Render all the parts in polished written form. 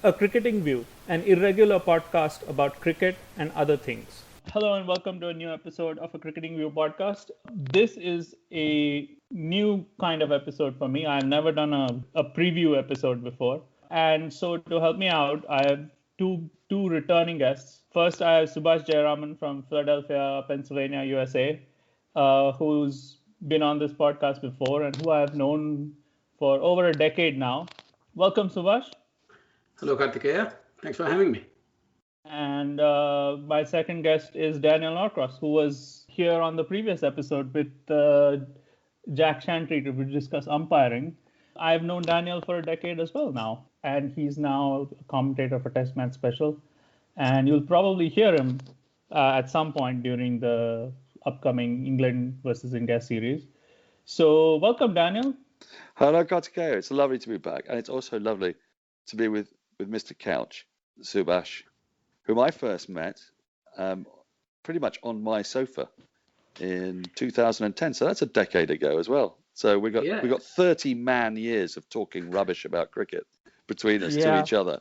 A Cricketing View, an irregular podcast about cricket and other things. Hello and welcome to a new episode of a Cricketing View podcast. This is a new kind of episode for me. I've never done a preview episode before. And so to help me out, I have two returning guests. First, I have Subash Jayaraman from Philadelphia, Pennsylvania, USA, who's been on this podcast before and who I have known for over a decade now. Welcome, Subash. Hello, Kartikeya. Thanks for having me. And my second guest is Daniel Norcross, who was here on the previous episode with Jack Shantry to discuss umpiring. I've known Daniel for a decade as well now, and he's now a commentator for Test Match Special. And you'll probably hear him at some point during the upcoming England versus India series. So welcome, Daniel. Hello, Kartikeya. It's lovely to be back. And it's also lovely to be with Mr. Couch, Subash, whom I first met pretty much on my sofa in 2010. So that's a decade ago as well. So we got 30 man years of talking rubbish about cricket between us to each other.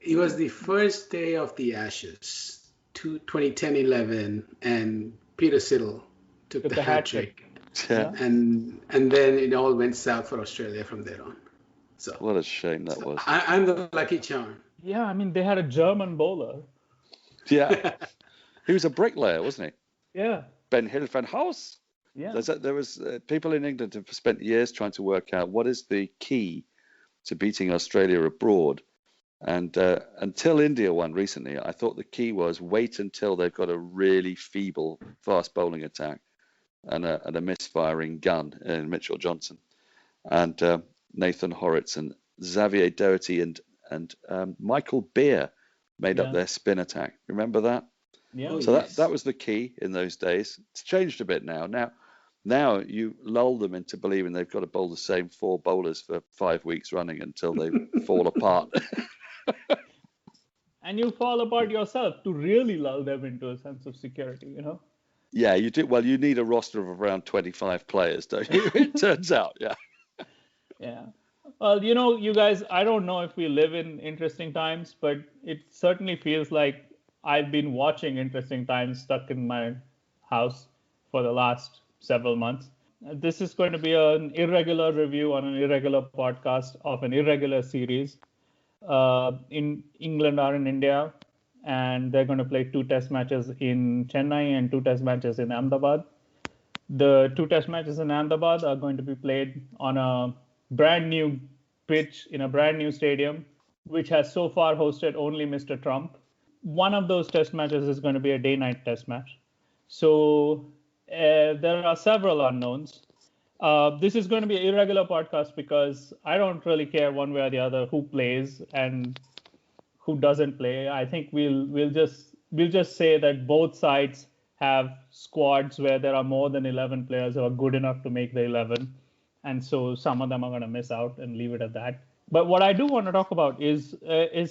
It was the first day of the Ashes, 2010-11, and Peter Siddle took the hat trick. Yeah. And then it all went south for Australia from there on. So what a shame that was. I'm the lucky charm. Yeah, I mean, they had a German bowler. Yeah. He was a bricklayer, wasn't he? Yeah. Ben Hilfenhaus. Yeah. There was people in England have spent years trying to work out what is the key to beating Australia abroad. And until India won recently, I thought the key was wait until they've got a really feeble fast bowling attack and a misfiring gun in Mitchell Johnson. And Nathan Horrocks and Xavier Doherty and Michael Beer made up their spin attack. Remember that? Yeah. So that was the key in those days. It's changed a bit now. Now you lull them into believing they've got to bowl the same four bowlers for 5 weeks running until they fall apart. And you fall apart yourself to really lull them into a sense of security, you know? Yeah, you do. Well, you need a roster of around 25 players, don't you? It turns out, yeah. Yeah. Well, you know, you guys, I don't know if we live in interesting times, but it certainly feels like I've been watching interesting times stuck in my house for the last several months. This is going to be an irregular review on an irregular podcast of an irregular series. In England or in India, and they're going to play 2 test matches in Chennai and 2 test matches in Ahmedabad. The 2 test matches in Ahmedabad are going to be played on a brand new pitch in a brand new stadium, which has so far hosted only Mr. Trump. One of those test matches is going to be a day-night test match. So there are several unknowns. This is going to be an irregular podcast because I don't really care one way or the other who plays and who doesn't play. I think we'll just say that both sides have squads where there are more than 11 players who are good enough to make the 11, and so some of them are going to miss out and leave it at that. But what I do want to talk about is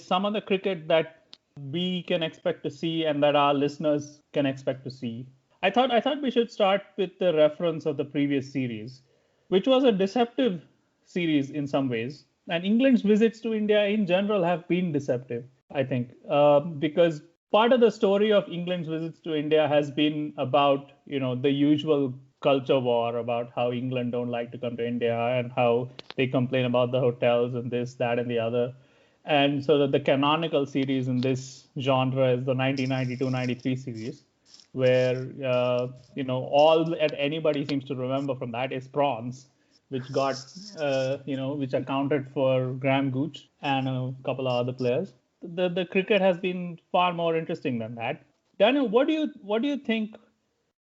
some of the cricket that we can expect to see and that our listeners can expect to see. I thought we should start with the reference of the previous series, which was a deceptive series in some ways. And England's visits to India in general have been deceptive, I think, because part of the story of England's visits to India has been about, you know, the usual culture war about how England don't like to come to India and how they complain about the hotels and this, that, and the other. And so that the canonical series in this genre is the 1992-93 series, where, all that anybody seems to remember from that is prawns, which got, which accounted for Graham Gooch and a couple of other players. The cricket has been far more interesting than that. Daniel, what do you think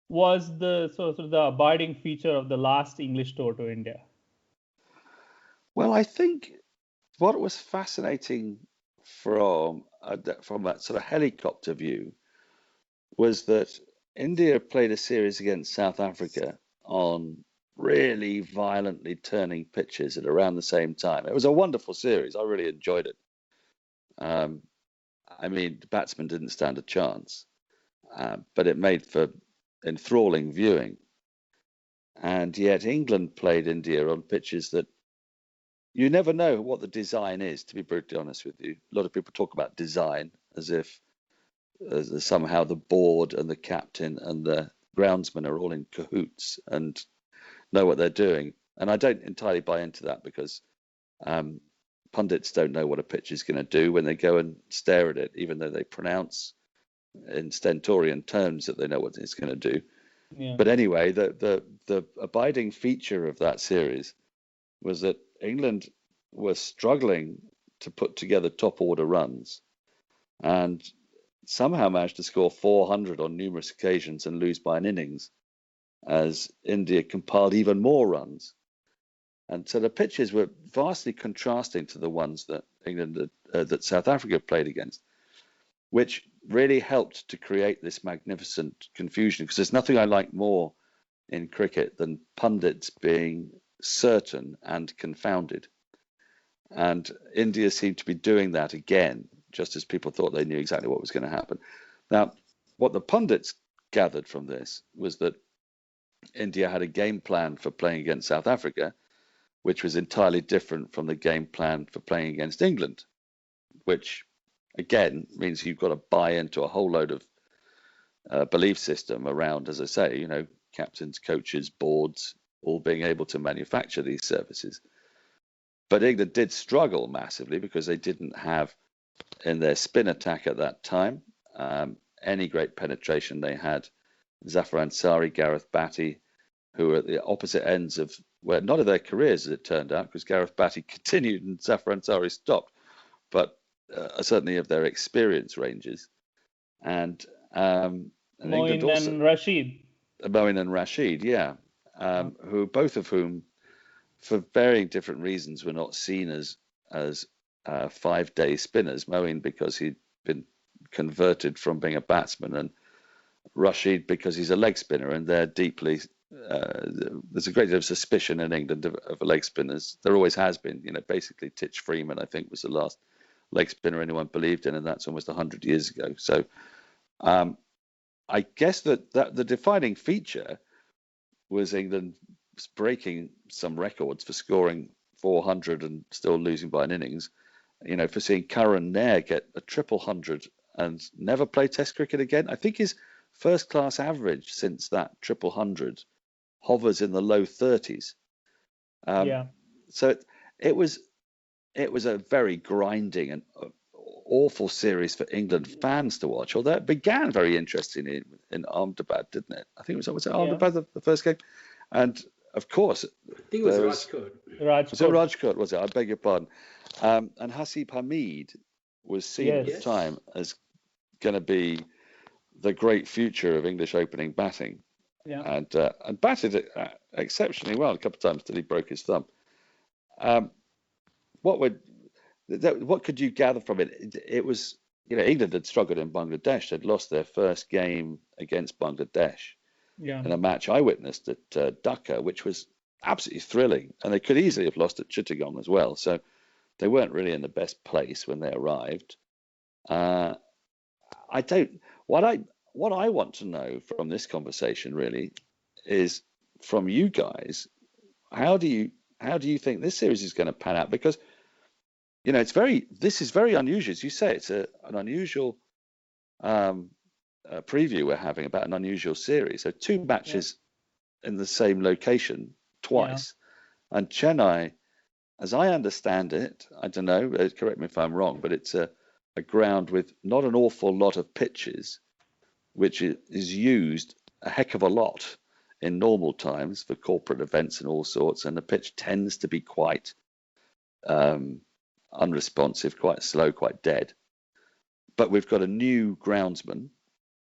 was the sort of the abiding feature of the last English tour to India? Well, I think what was fascinating from that sort of helicopter view was that India played a series against South Africa on really violently turning pitches at around the same time. It was a wonderful series. I really enjoyed it. The batsmen didn't stand a chance, but it made for enthralling viewing. And yet England played India on pitches that you never know what the design is, to be brutally honest with you. A lot of people talk about design as if somehow the board and the captain and the groundsman are all in cahoots and know what they're doing. And I don't entirely buy into that, because pundits don't know what a pitch is going to do when they go and stare at it, even though they pronounce in stentorian terms that they know what it's going to do. Yeah. But anyway, the abiding feature of that series was that England were struggling to put together top order runs, and somehow managed to score 400 on numerous occasions and lose by an innings, as India compiled even more runs. And so the pitches were vastly contrasting to the ones that that South Africa played against, which really helped to create this magnificent confusion, because there's nothing I like more in cricket than pundits being certain and confounded. And India seemed to be doing that again, just as people thought they knew exactly what was going to happen. Now, what the pundits gathered from this was that India had a game plan for playing against South Africa, which was entirely different from the game plan for playing against England, which again means you've got to buy into a whole load of belief system around, as I say, captains, coaches, boards, all being able to manufacture these services. But England did struggle massively because they didn't have in their spin attack at that time any great penetration. They had Zafar Ansari, Gareth Batty, who were at the opposite ends of, well, not of their careers, as it turned out, because Gareth Batty continued and Zafar Ansari stopped, but certainly of their experience ranges. And England also, and Rashid. Moeen and Rashid, yeah, who both of whom, for varying different reasons, were not seen as 5-day spinners. Moeen because he'd been converted from being a batsman, and Rashid because he's a leg spinner, and they're deeply there's a great deal of suspicion in England of leg spinners. There always has been. Basically Titch Freeman, I think, was the last leg spinner anyone believed in, and that's almost 100 years ago. So I guess that the defining feature was England breaking some records for scoring 400 and still losing by an innings. For seeing Karan Nair get a 300 and never play Test cricket again. I think his first class average since that 300 hovers in the low 30s. So it was a very grinding and awful series for England fans to watch. Although it began very interesting in Ahmedabad, didn't it? I think was it Ahmedabad the first game, and of course I think it was Rajkot. Was it Rajkot? Was it? I beg your pardon. And Hasib Hamid was seen at the time as going to be the great future of English opening batting. Yeah. And batted exceptionally well a couple of times till he broke his thumb. What could you gather from it? It was, England had struggled in Bangladesh. They'd lost their first game against Bangladesh in a match I witnessed at Dhaka, which was absolutely thrilling. And they could easily have lost at Chittagong as well. So they weren't really in the best place when they arrived. What I want to know from this conversation really is from you guys, how do you think this series is going to pan out? Because this is very unusual. As you say, it's an unusual preview we're having about an unusual series. So 2 matches in the same location twice, and Chennai, as I understand it, I don't know, correct me if I'm wrong, but it's a ground with not an awful lot of pitches, which is used a heck of a lot in normal times for corporate events and all sorts, and the pitch tends to be quite unresponsive, quite slow, quite dead. But we've got a new groundsman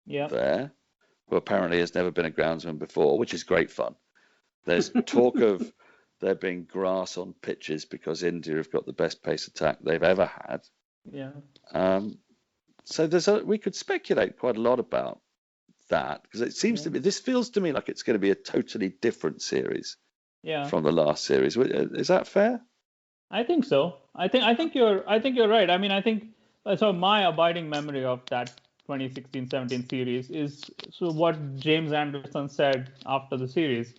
there, who apparently has never been a groundsman before, which is great fun. There's talk of there being grass on pitches because India have got the best pace attack they've ever had. Yeah. So we could speculate quite a lot about that, because it seems to me, this feels to me like it's going to be a totally different series from the last series. Is that fair? I think so. I think you're right. I mean, I think so. My abiding memory of that 2016-17 series is what James Anderson said after the series.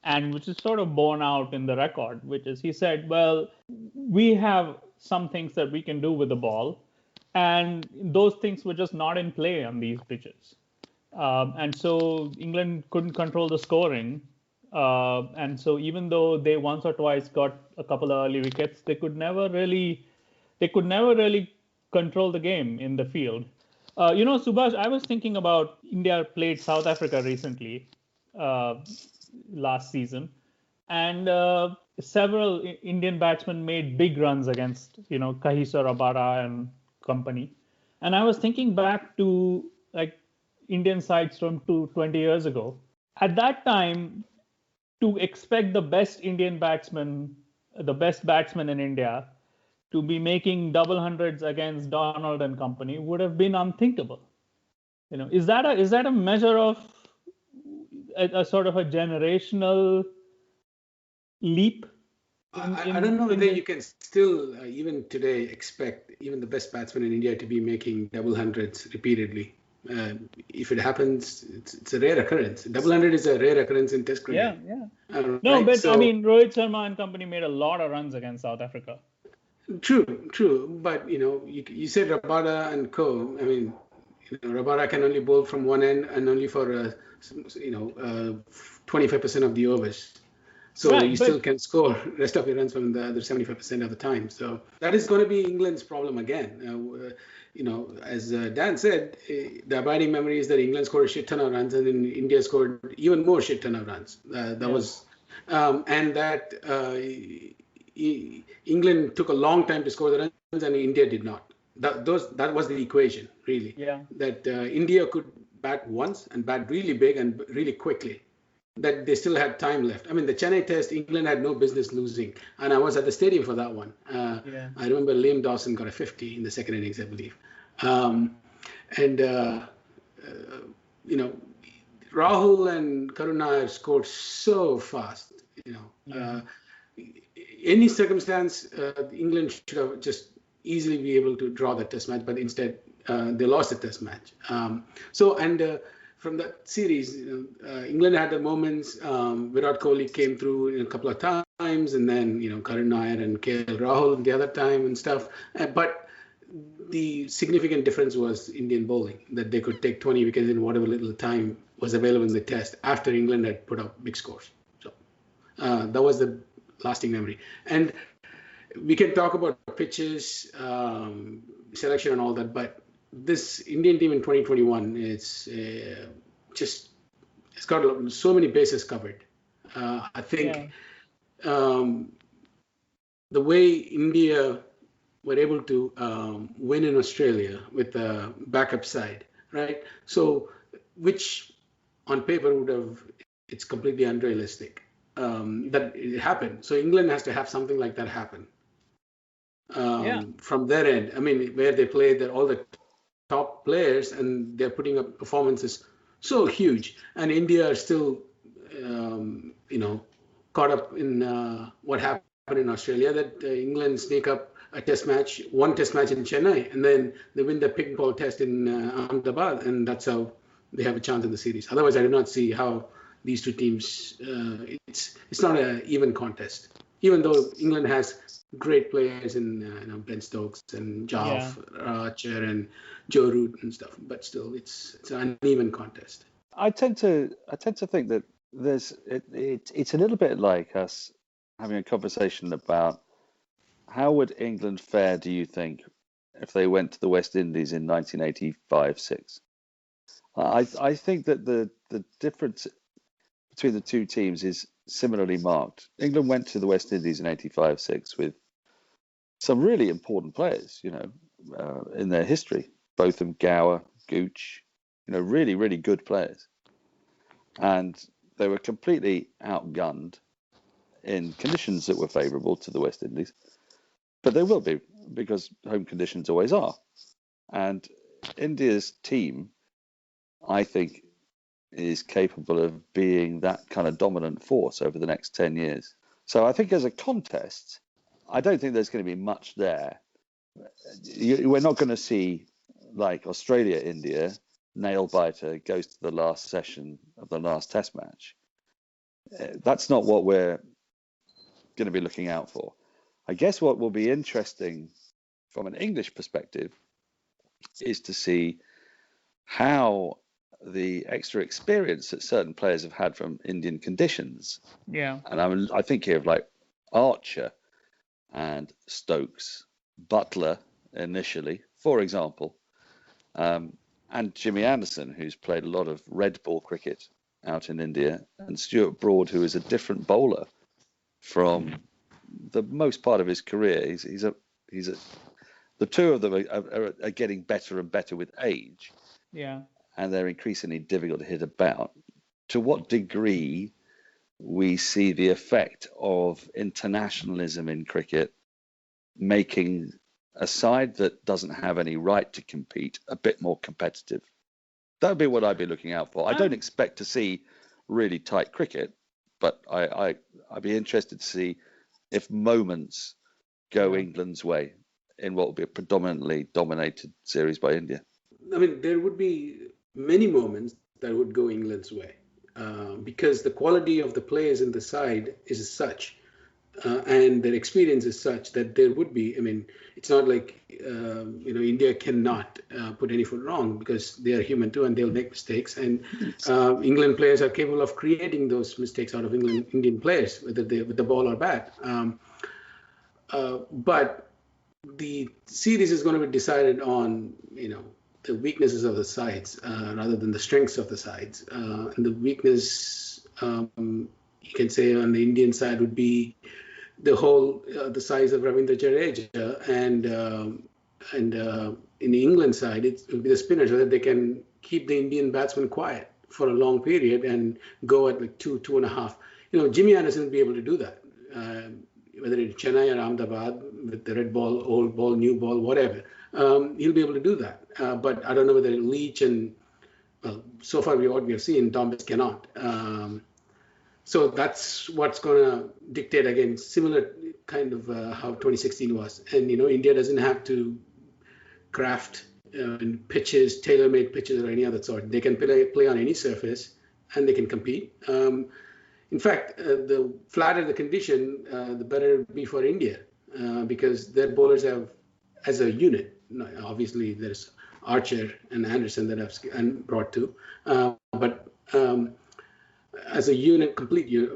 and which is sort of borne out in the record, which is he said, well, we have some things that we can do with the ball, and those things were just not in play on these pitches. And so England couldn't control the scoring. And so even though they once or twice got a couple of early wickets, they could never really control the game in the field. Subhash, I was thinking about India played South Africa recently, uh, last season, and several Indian batsmen made big runs against, Kahisa Rabada and company. And I was thinking back to like Indian sides from 20 years ago. At that time, to expect the best batsman in India, to be making double hundreds against Donald and company would have been unthinkable. Is that a measure of a sort of a generational leap? I don't know whether you can still, even today, expect even the best batsman in India to be making double hundreds repeatedly. If it happens, it's a rare occurrence. Double hundred is a rare occurrence in Test cricket. Yeah. No, right? But so, I mean, Rohit Sharma and company made a lot of runs against South Africa. True. But you said Rabada and co. I mean, Rabada can only bowl from one end and only for 25% of the overs. So right, you still can score rest of your runs from the other 75% of the time. So that is going to be England's problem again. As Dan said, the abiding memory is that England scored a shit ton of runs, and then India scored even more shit ton of runs. England took a long time to score the runs, and India did not. That was the equation, really. Yeah. That India could bat once and bat really big and really quickly. That they still had time left. I mean, the Chennai Test, England had no business losing, and I was at the stadium for that one. I remember Liam Dawson got a 50 in the second innings, I believe. Rahul and Karuna scored so fast. Any circumstance, England should have just easily be able to draw the Test match, but instead they lost the Test match. From that series, England had the moments. Virat Kohli came through in a couple of times, and then Karun Nair and KL Rahul the other time and stuff. But the significant difference was Indian bowling, that they could take 20 wickets in whatever little time was available in the Test after England had put up big scores. So that was the lasting memory. And we can talk about pitches, selection, and all that, but this Indian team in 2021 it's got so many bases covered. I think the way India were able to win in Australia with the backup side, right? So, which on paper it's completely unrealistic that it happened. So England has to have something like that happen from their end. I mean, where they play all the top players and they're putting up performances so huge, and India are still caught up in what happened in Australia, that England sneak up one test match in Chennai, and then they win the pick and ball test in Ahmedabad, and that's how they have a chance in the series. Otherwise, I do not see how these two teams, it's not an even contest, even though England has great players in Ben Stokes and Jaf Archer and Joe Root and stuff, but still it's an uneven contest. I tend to think that it's a little bit like us having a conversation about how would England fare, do you think, if they went to the West Indies in 1985-6? I think that the difference between the two teams is similarly marked. England went to the West Indies in 85-6 with some really important players, in their history. Both of them, Gower, Gooch, really, really good players. And they were completely outgunned in conditions that were favourable to the West Indies. But they will be, because home conditions always are. And India's team, I think, is capable of being that kind of dominant force over the next 10 years. So I think as a contest, I don't think there's going to be much there. We're not going to see, like Australia, India, nail biter goes to the last session of the last Test match. That's not what we're going to be looking out for. I guess what will be interesting from an English perspective is to see how the extra experience that certain players have had from Indian conditions. Yeah. And I think here of like Archer and Stokes, Butler initially, for example, and Jimmy Anderson, who's played a lot of red ball cricket out in India, and Stuart Broad, who is a different bowler from the most part of his career. The two of them are getting better and better with age. Yeah. And they're increasingly difficult to hit about. To what degree we see the effect of internationalism in cricket making a side that doesn't have any right to compete a bit more competitive. That would be what I'd be looking out for. I don't expect to see really tight cricket, but I'd be interested to see if moments go England's way in what will be a predominantly dominated series by India. I mean, there would be many moments that would go England's way because the quality of the players in the side is such and their experience is such that there would be, I mean, it's not like, India cannot put any foot wrong because they are human too and they'll make mistakes. And England players are capable of creating those mistakes out of Indian players, whether they with the ball or bat. But the series is going to be decided on, the weaknesses of the sides rather than the strengths of the sides. And the weakness, you can say, on the Indian side would be the size of Ravindra Jadeja, and in the England side, it would be the spinners, so that they can keep the Indian batsmen quiet for a long period and go at like 2.5. Jimmy Anderson would be able to do that, whether it's Chennai or Ahmedabad with the red ball, old ball, new ball, whatever. He'll be able to do that. But I don't know whether Leach and, so far what we have seen, Thomas cannot. So that's what's going to dictate, again, similar kind of how 2016 was. And, India doesn't have to craft pitches, tailor-made pitches or any other sort. They can play on any surface and they can compete. In fact, the flatter the condition, the better it will be for India because their bowlers have, as a unit, obviously there's Archer and Anderson that have brought to, but as a unit,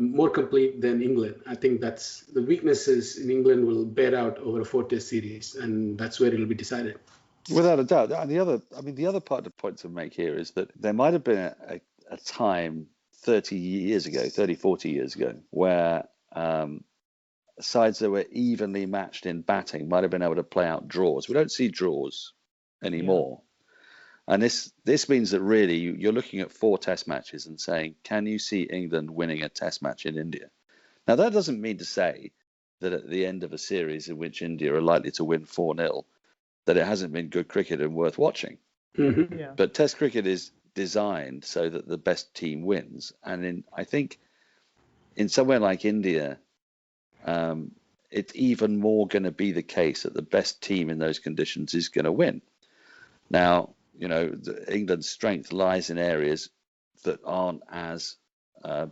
more complete than England. I think that's the weaknesses in England will bear out over a 4-test series, and that's where it'll be decided. Without a doubt. And the other part of the point to make here is that there might have been a time 30, 40 years ago, where sides that were evenly matched in batting might have been able to play out draws. We don't see draws anymore. And this means that really you're looking at 4 test matches and saying, can you see England winning a test match in India? Now, that doesn't mean to say that at the end of a series in which India are likely to win 4-0, that it hasn't been good cricket and worth watching. Mm-hmm. Yeah. But test cricket is designed so that the best team wins. And I think in somewhere like India, it's even more going to be the case that the best team in those conditions is going to win. Now, England's strength lies in areas that aren't as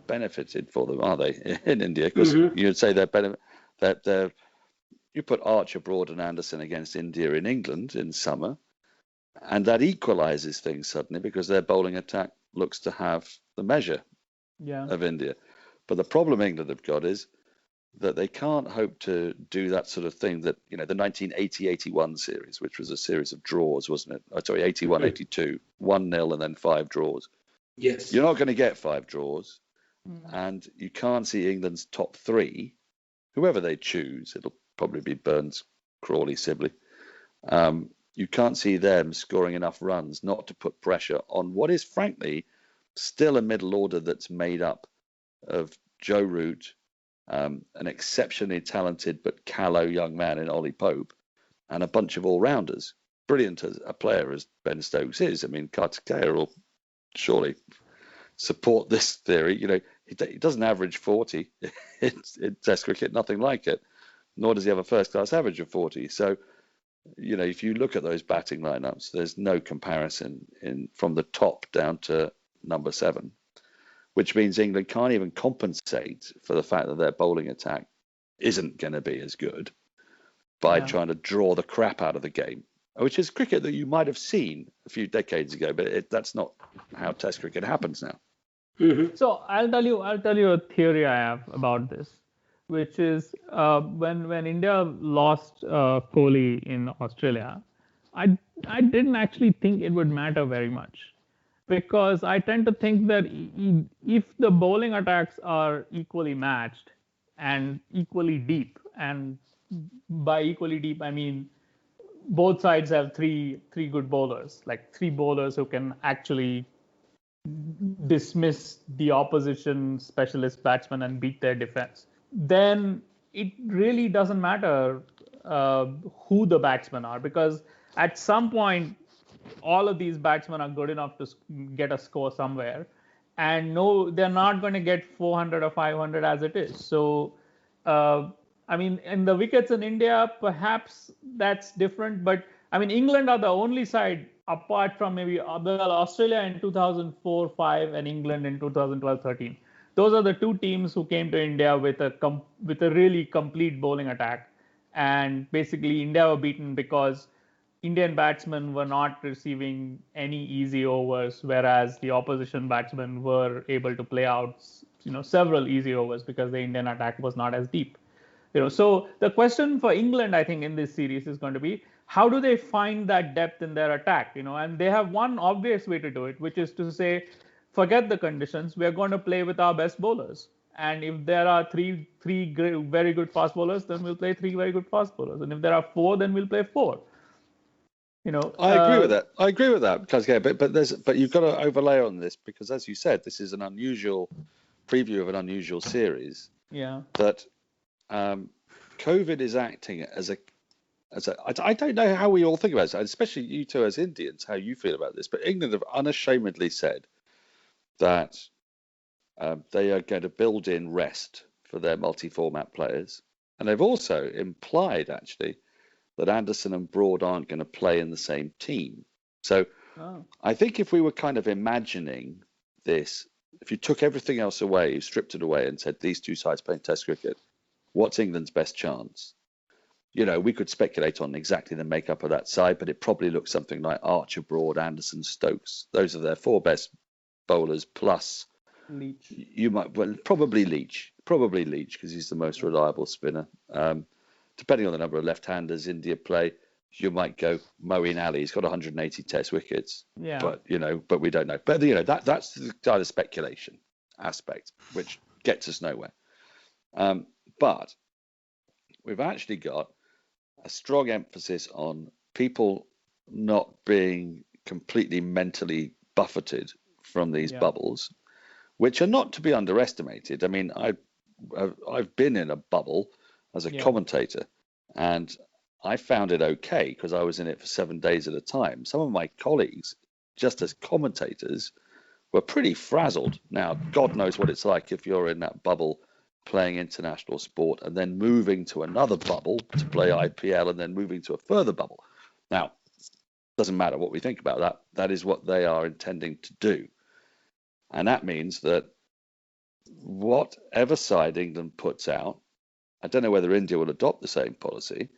benefited for them, are they, in India? Because you'd say you put Archer, Broad and Anderson against India in England in summer, and that equalises things suddenly because their bowling attack looks to have the measure of India. But the problem England have got is that they can't hope to do that sort of thing that, the 1980-81 series, which was a series of draws, wasn't it? Oh, sorry, 81-82, 1-0 and then 5 draws. Yes. You're not going to get 5 draws, and you can't see England's top 3, whoever they choose, it'll probably be Burns, Crawley, Sibley. You can't see them scoring enough runs not to put pressure on what is, frankly, still a middle order that's made up of Joe Root, an exceptionally talented but callow young man in Ollie Pope, and a bunch of all-rounders. Brilliant as a player as Ben Stokes is. I mean, Kartikeya will surely support this theory. He doesn't average 40 in Test cricket, nothing like it. Nor does he have a first-class average of 40. So, if you look at those batting lineups, there's no comparison from the top down to number 7. which means England can't even compensate for the fact that their bowling attack isn't going to be as good by trying to draw the crap out of the game, which is cricket that you might have seen a few decades ago, but that's not how Test cricket happens now. Mm-hmm. So I'll tell you a theory I have about this, which is when India lost Kohli in Australia, I didn't actually think it would matter very much, because I tend to think that if the bowling attacks are equally matched and equally deep, and by equally deep I mean both sides have three good bowlers, like three bowlers who can actually dismiss the opposition specialist batsman and beat their defense, then it really doesn't matter who the batsmen are, because at some point all of these batsmen are good enough to get a score somewhere, and no, they're not going to get 400 or 500 as it is. So I mean, in the wickets in India, perhaps that's different, but I mean, England are the only side, apart from maybe Australia in 2004-5 and England in 2012-13. Those are the two teams who came to India with a really complete bowling attack, and basically India were beaten because Indian batsmen were not receiving any easy overs, whereas the opposition batsmen were able to play out, several easy overs because the Indian attack was not as deep. So the question for England, I think, in this series is going to be, how do they find that depth in their attack? And they have one obvious way to do it, which is to say, forget the conditions. We're going to play with our best bowlers. And if there are three very good fast bowlers, then we'll play three very good fast bowlers. And if there are four, then we'll play four. I agree with that. I agree with that, because but you've got to overlay on this, because as you said, this is an unusual preview of an unusual series. Yeah. That COVID is acting as a I don't know how we all think about it, especially you two as Indians, how you feel about this, but England have unashamedly said that they are going to build in rest for their multi-format players, and they've also implied actually that Anderson and Broad aren't going to play in the same team. So I think if we were kind of imagining this, if you took everything else away, you stripped it away and said these two sides playing Test cricket, what's England's best chance? We could speculate on exactly the makeup of that side, but it probably looks something like Archer, Broad, Anderson, Stokes. Those are their four best bowlers, plus Leach. Probably Leach because he's the most reliable spinner. Depending on the number of left-handers India play, you might go Moeen Ali. He's got 180 Test wickets. Yeah. But we don't know. But that's the kind of speculation aspect, which gets us nowhere. But we've actually got a strong emphasis on people not being completely mentally buffeted from these bubbles, which are not to be underestimated. I mean, I've been in a bubble as a commentator, and I found it okay because I was in it for 7 days at a time. Some of my colleagues, just as commentators, were pretty frazzled. Now, God knows what it's like if you're in that bubble playing international sport and then moving to another bubble to play IPL and then moving to a further bubble. Now, doesn't matter what we think about that. That is what they are intending to do. And that means that whatever side England puts out, I don't know whether India will adopt the same policy,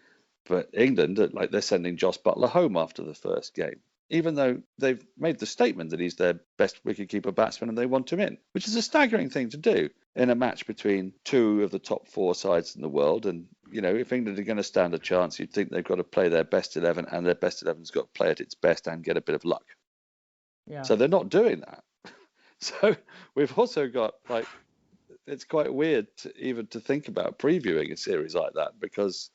but England, like, they're sending Joss Butler home after the first game, even though they've made the statement that he's their best wicketkeeper batsman and they want him in, which is a staggering thing to do in a match between two of the top four sides in the world. And, if England are going to stand a chance, you'd think they've got to play their best 11, and their best 11's got to play at its best and get a bit of luck. Yeah. So they're not doing that. So we've also got, it's quite weird to think about previewing a series like that, because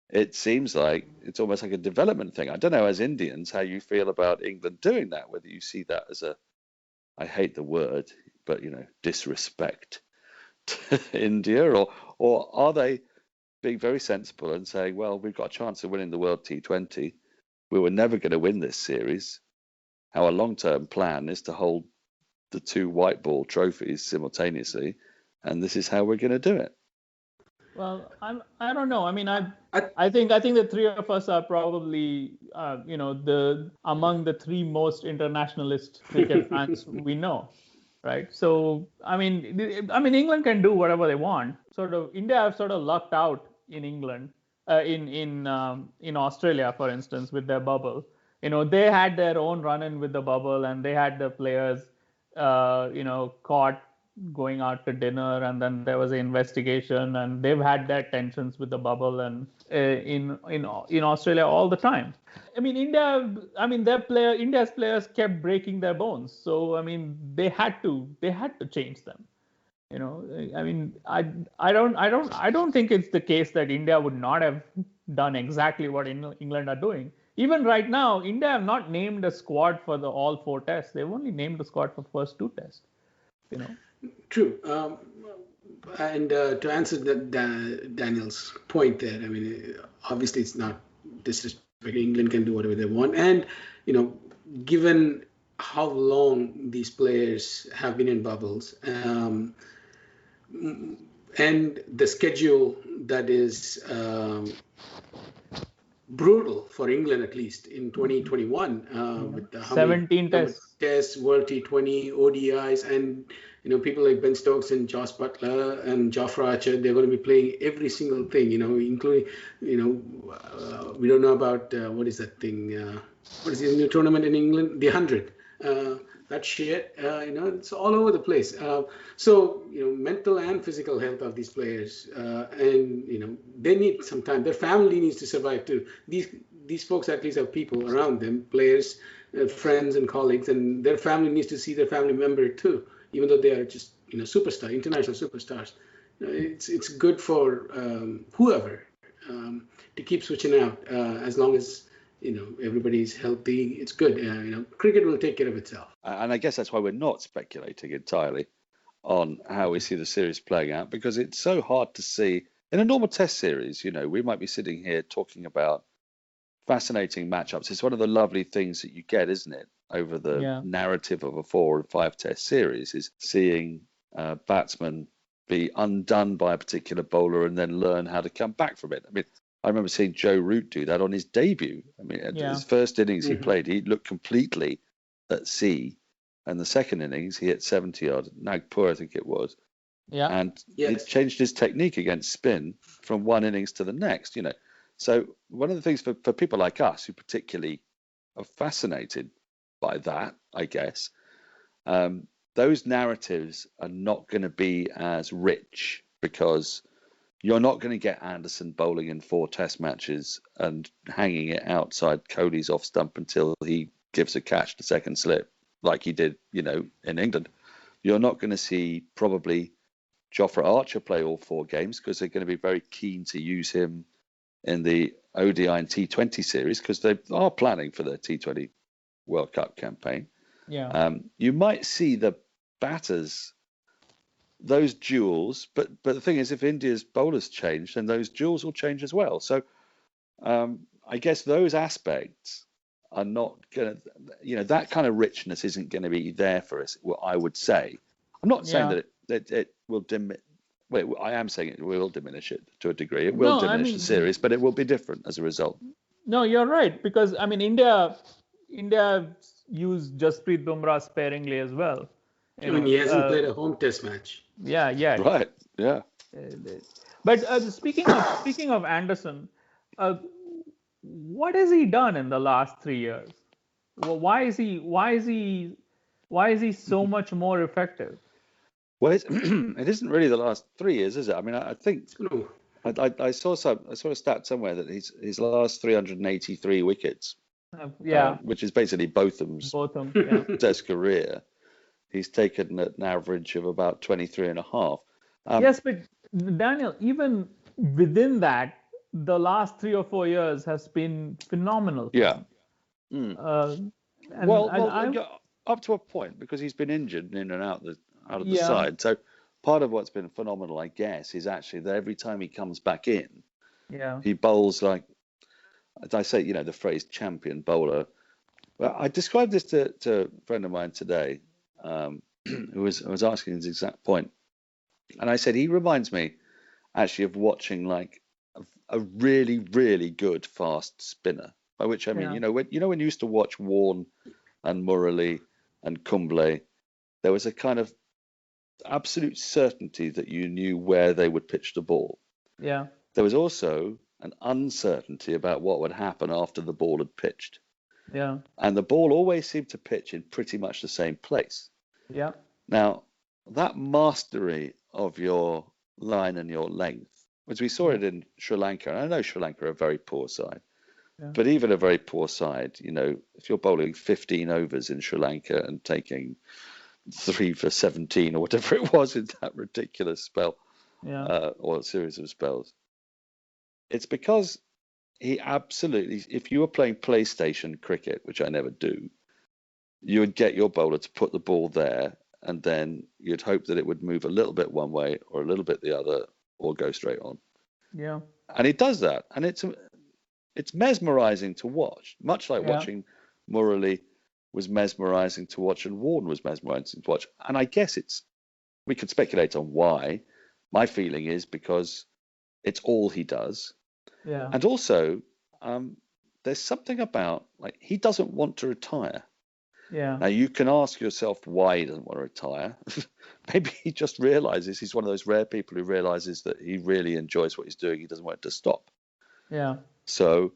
it seems like it's almost like a development thing. I don't know, as Indians, how you feel about England doing that, whether you see that as I hate the word, but, disrespect to India, or are they being very sensible and saying, well, we've got a chance of winning the World T20. We were never going to win this series. Our long-term plan is to hold the two white ball trophies simultaneously, and this is how we're going to do it. Well, I don't know. I mean, I think the three of us are probably among the three most internationalist cricket fans we know, right? So England can do whatever they want. Sort of India have sort of lucked out in England, in Australia, for instance, with their bubble. They had their own run-in with the bubble, and they had the players, caught going out to dinner, and then there was an investigation, and they've had their tensions with the bubble and in Australia all the time. India's players kept breaking their bones, so they had to change them. I don't think it's the case that India would not have done exactly what England are doing. Even right now, India have not named a squad for the all 4 tests. They've only named the squad for first 2 tests. True. And to answer Daniel's point there, obviously it's not disrespect. England can do whatever they want, and given how long these players have been in bubbles, and the schedule that is brutal for England, at least in 2021, with the 17 tests, World T20, ODIs, and people like Ben Stokes and Josh Butler and Jofra Archer, they're going to be playing every single thing, including, we don't know about, what is that thing? What is the new tournament in England? The 100. That shit, it's all over the place. So, mental and physical health of these players, and, they need some time. Their family needs to survive too. These folks at least have people around them, players, friends and colleagues, and their family needs to see their family member too, even though they are just, international superstars. It's good for whoever to keep switching out, as long as everybody's healthy. It's good. Cricket will take care of itself. And I guess that's why we're not speculating entirely on how we see the series playing out, because it's so hard to see. In a normal test series, we might be sitting here talking about fascinating matchups. It's one of the lovely things that you get, isn't it, over the narrative of a 4 or 5 test series, is seeing batsmen be undone by a particular bowler and then learn how to come back from it. I remember seeing Joe Root do that on his debut. His first innings he played, he looked completely at sea. And the second innings, he hit 70 odd, Nagpur, I think it was. Yeah. And he changed his technique against spin from one innings to the next, So one of the things for people like us who particularly are fascinated by that, I guess, those narratives are not going to be as rich, because you're not going to get Anderson bowling in 4 test matches and hanging it outside Kohli's off stump until he gives a catch to second slip, like he did, in England. You're not going to see probably Jofra Archer play all 4 games, because they're going to be very keen to use him in the ODI and T20 series, because they are planning for the T20 World Cup campaign. Yeah. You might see the batters, those duels, but the thing is, if India's bowlers change, then those duels will change as well. So I guess those aspects are not going to, that kind of richness isn't going to be there for us, well, I would say. I'm not saying that it will diminish. Well, I am saying it will diminish it to a degree. It will diminish the series, but it will be different as a result. No, you're right, because India used Jasprit Bumrah sparingly as well. He hasn't played a home test match. Yeah. Right. Yeah. But speaking of Anderson, what has he done in the last 3 years? Well, why is he so much more effective? Well, it isn't really the last 3 years, is it? I think I saw a stat somewhere that his last 383 wickets, which is basically Botham's test career, he's taken an average of about 23 and a half. Yes, but Daniel, even within that, the last 3 or 4 years has been phenomenal. Yeah. Up to a point, because he's been injured in and out of the side. So part of what's been phenomenal, I guess, is actually that every time he comes back in, he bowls like, as I say, the phrase champion bowler. Well, I described this to a friend of mine today, who was asking this exact point. And I said, he reminds me actually of watching like a really, really good fast spinner, by which I mean, when you used to watch Warne and Murali and Kumble, there was a kind of absolute certainty that you knew where they would pitch the ball. Yeah. There was also an uncertainty about what would happen after the ball had pitched. Yeah. And the ball always seemed to pitch in pretty much the same place. Yeah. Now, that mastery of your line and your length, as we saw it in Sri Lanka, and I know Sri Lanka are a very poor side, but even a very poor side, you know, if you're bowling 15 overs in Sri Lanka and taking 3 for 17 or whatever it was in that ridiculous spell, or a series of spells, it's because he absolutely, if you were playing PlayStation cricket, which I never do, you would get your bowler to put the ball there, and then you'd hope that it would move a little bit one way or a little bit the other, or go straight on. Yeah. And he does that, and it's mesmerizing to watch, much like watching Murali was mesmerizing to watch and Warren was mesmerizing to watch. And I guess we could speculate on why. My feeling is because it's all he does. Yeah. And also, there's something about, like, he doesn't want to retire. Yeah. Now, you can ask yourself why he doesn't want to retire. Maybe he just realizes he's one of those rare people who realizes that he really enjoys what he's doing. He doesn't want it to stop. Yeah. So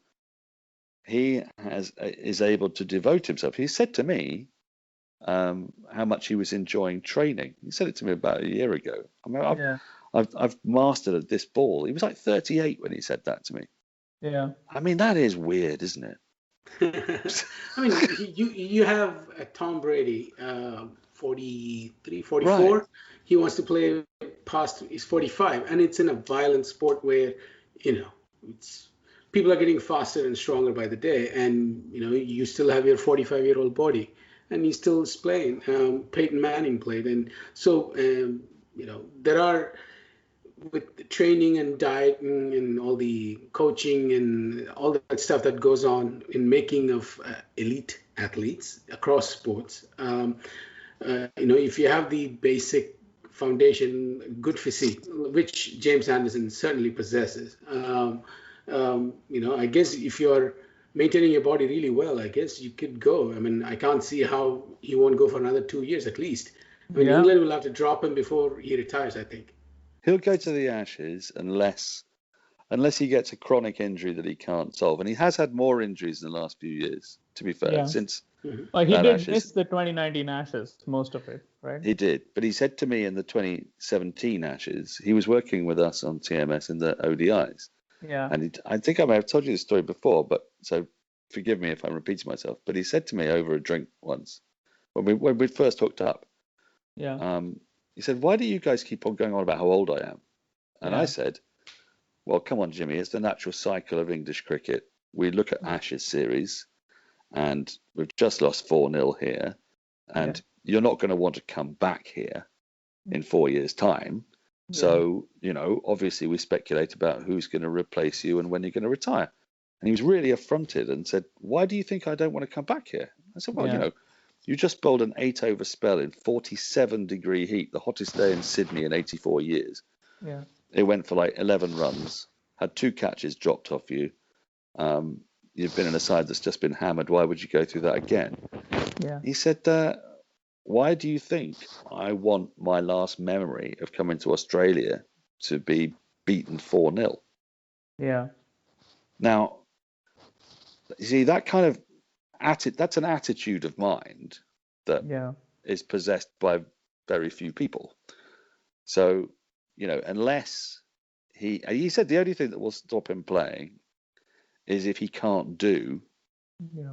he is able to devote himself. He said to me how much he was enjoying training. He said it to me about a year ago. I mean, I've mastered this ball. He was like 38 when he said that to me. Yeah. I mean, that is weird, isn't it? I mean, you have Tom Brady, 43, 44. Right. He wants to play past he's 45, and it's in a violent sport where, you know, people are getting faster and stronger by the day, and you know, you still have your 45-year-old body, and he still is playing. Peyton Manning played, and so you know, there are, with training and diet and all the coaching and all that stuff that goes on in making of elite athletes across sports. You know, if you have the basic foundation, good physique, which James Anderson certainly possesses, you know, I guess if you're maintaining your body really well, I guess you could go. I mean, I can't see how he won't go for another 2 years at least. I mean, England will have to drop him before he retires, I think. He'll go to the Ashes unless he gets a chronic injury that he can't solve. And he has had more injuries in the last few years, to be fair, since Well, he did miss the 2019 Ashes, most of it, right? He did. But he said to me in the 2017 Ashes, he was working with us on TMS in the ODIs. Yeah. And I think I may have told you this story before, but so forgive me if I'm repeating myself. But he said to me over a drink once, when we first hooked up, he said, "Why do you guys keep on going on about how old I am?" And I said, "Well, come on, Jimmy, it's the natural cycle of English cricket. We look at Ashes series, and we've just lost 4-0 here, and you're not going to want to come back here in 4 years' time. So, you know, obviously we speculate about who's going to replace you and when you're going to retire." And he was really affronted and said, "Why do you think I don't want to come back here?" I said, "Well, you know, you just bowled an 8-over spell in 47-degree heat, the hottest day in Sydney in 84 years. Yeah. It went for like 11 runs, had 2 catches dropped off you. You've been in a side that's just been hammered. Why would you go through that again?" Yeah. He said, "Why do you think I want my last memory of coming to Australia to be beaten 4-0? Yeah. Now, you see, that kind of that's an attitude of mind that is possessed by very few people. So, you know, unless he said the only thing that will stop him playing is if he can't do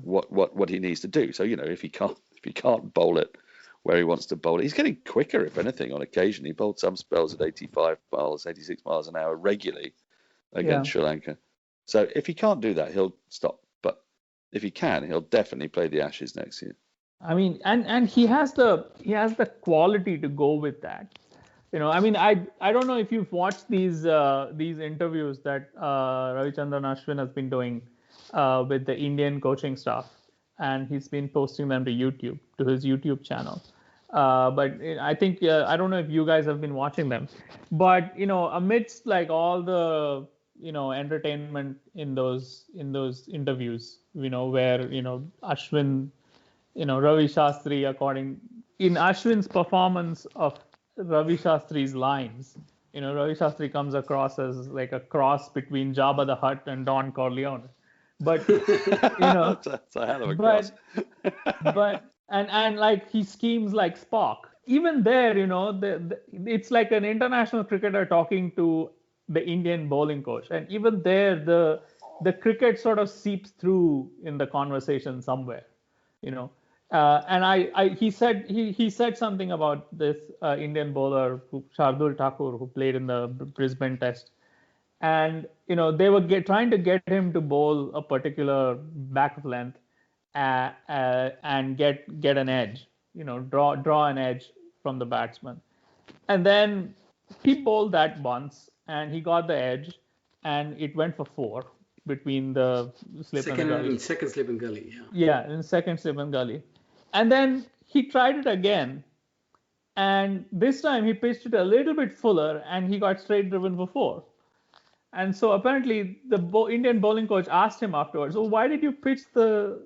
what he needs to do. So, you know, if he can't bowl it where he wants to bowl it, he's getting quicker, if anything, on occasion. He bowled some spells at 85 miles, 86 miles an hour regularly against Sri Lanka. So if he can't do that, he'll stop. But if he can, he'll definitely play the Ashes next year. I mean, and he has the quality to go with that. You know, I mean, I don't know if you've watched these interviews that Ravichandran Ashwin has been doing with the Indian coaching staff, and he's been posting them to his YouTube channel. But I think I don't know if you guys have been watching them, but you know, amidst like all the entertainment in those interviews, you know, where Ashwin, Ravi Shastri, according in Ashwin's performance of Ravi Shastri's lines, Ravi Shastri comes across as like a cross between Jabba the Hutt and Don Corleone. But That's a hell of a cross. and like he schemes like Spock. Even there, it's like an international cricketer talking to the Indian bowling coach, and even there, the cricket sort of seeps through in the conversation somewhere, and he said something about this Indian bowler, Shardul Thakur, who played in the Brisbane Test, and they were trying to get him to bowl a particular back of length and get an edge, draw an edge from the batsman, and then he bowled that once and he got the edge, and it went for 4 between the slip and the gully. Second slip and gully, yeah. Yeah, in second slip and gully, and then he tried it again, and this time he pitched it a little bit fuller, and he got straight driven for 4. And so apparently the Indian bowling coach asked him afterwards, "So why did you pitch the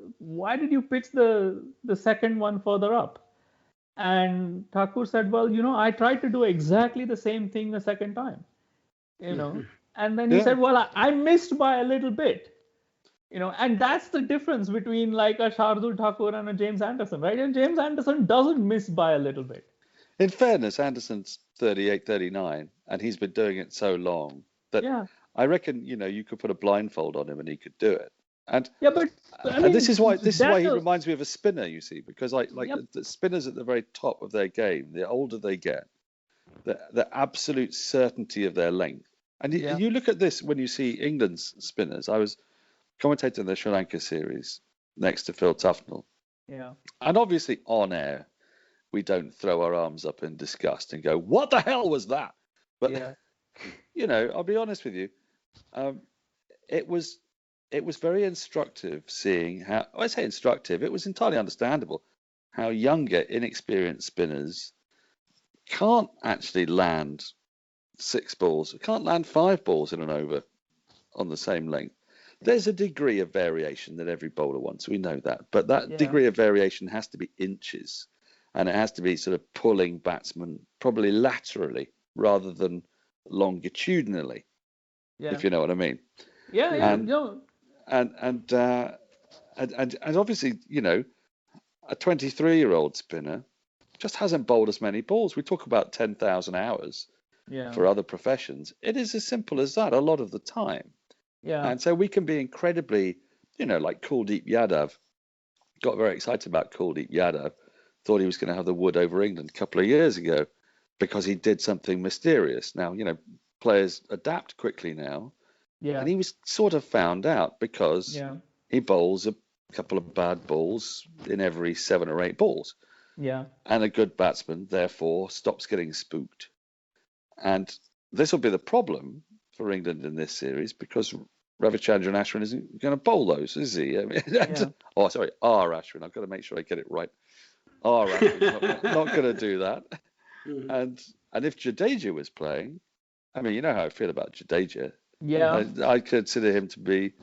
second one further up?" And Thakur said, "Well, I tried to do exactly the same thing the second time, And then he said, "Well, I missed by a little bit, And that's the difference between like a Shardul Thakur and a James Anderson, right? And James Anderson doesn't miss by a little bit. In fairness, Anderson's 38, 39, and he's been doing it so long that I reckon, you could put a blindfold on him and he could do it. And but this is why he reminds me of a spinner, you see, because the spinners at the very top of their game, the older they get, the absolute certainty of their length. And you look at this when you see England's spinners. I was commentating the Sri Lanka series next to Phil Tufnell. Yeah. And obviously on air, we don't throw our arms up in disgust and go, "What the hell was that?" But I'll be honest with you, it was very instructive seeing how, I say instructive, it was entirely understandable how younger, inexperienced spinners can't actually land 6 balls, can't land 5 balls in an over on the same length. There's a degree of variation that every bowler wants, we know that, but that degree of variation has to be inches, and it has to be sort of pulling batsmen probably laterally rather than longitudinally, if you know what I mean. And obviously, a 23-year-old spinner just hasn't bowled as many balls. We talk about 10,000 hours for other professions. It is as simple as that a lot of the time. And so we can be incredibly, like Kuldeep Yadav, got very excited about Kuldeep Yadav, thought he was going to have the wood over England a couple of years ago because he did something mysterious. Now, players adapt quickly now. And he was sort of found out because he bowls a couple of bad balls in every 7 or 8 balls. And a good batsman, therefore, stops getting spooked. And this will be the problem for England in this series because Ravichandran Ashwin isn't going to bowl those, is he? I mean, R. Ashwin. I've got to make sure I get it right. R. Ashwin's not going to do that. And if Jadeja was playing, I mean, you know how I feel about Jadeja. I consider him to be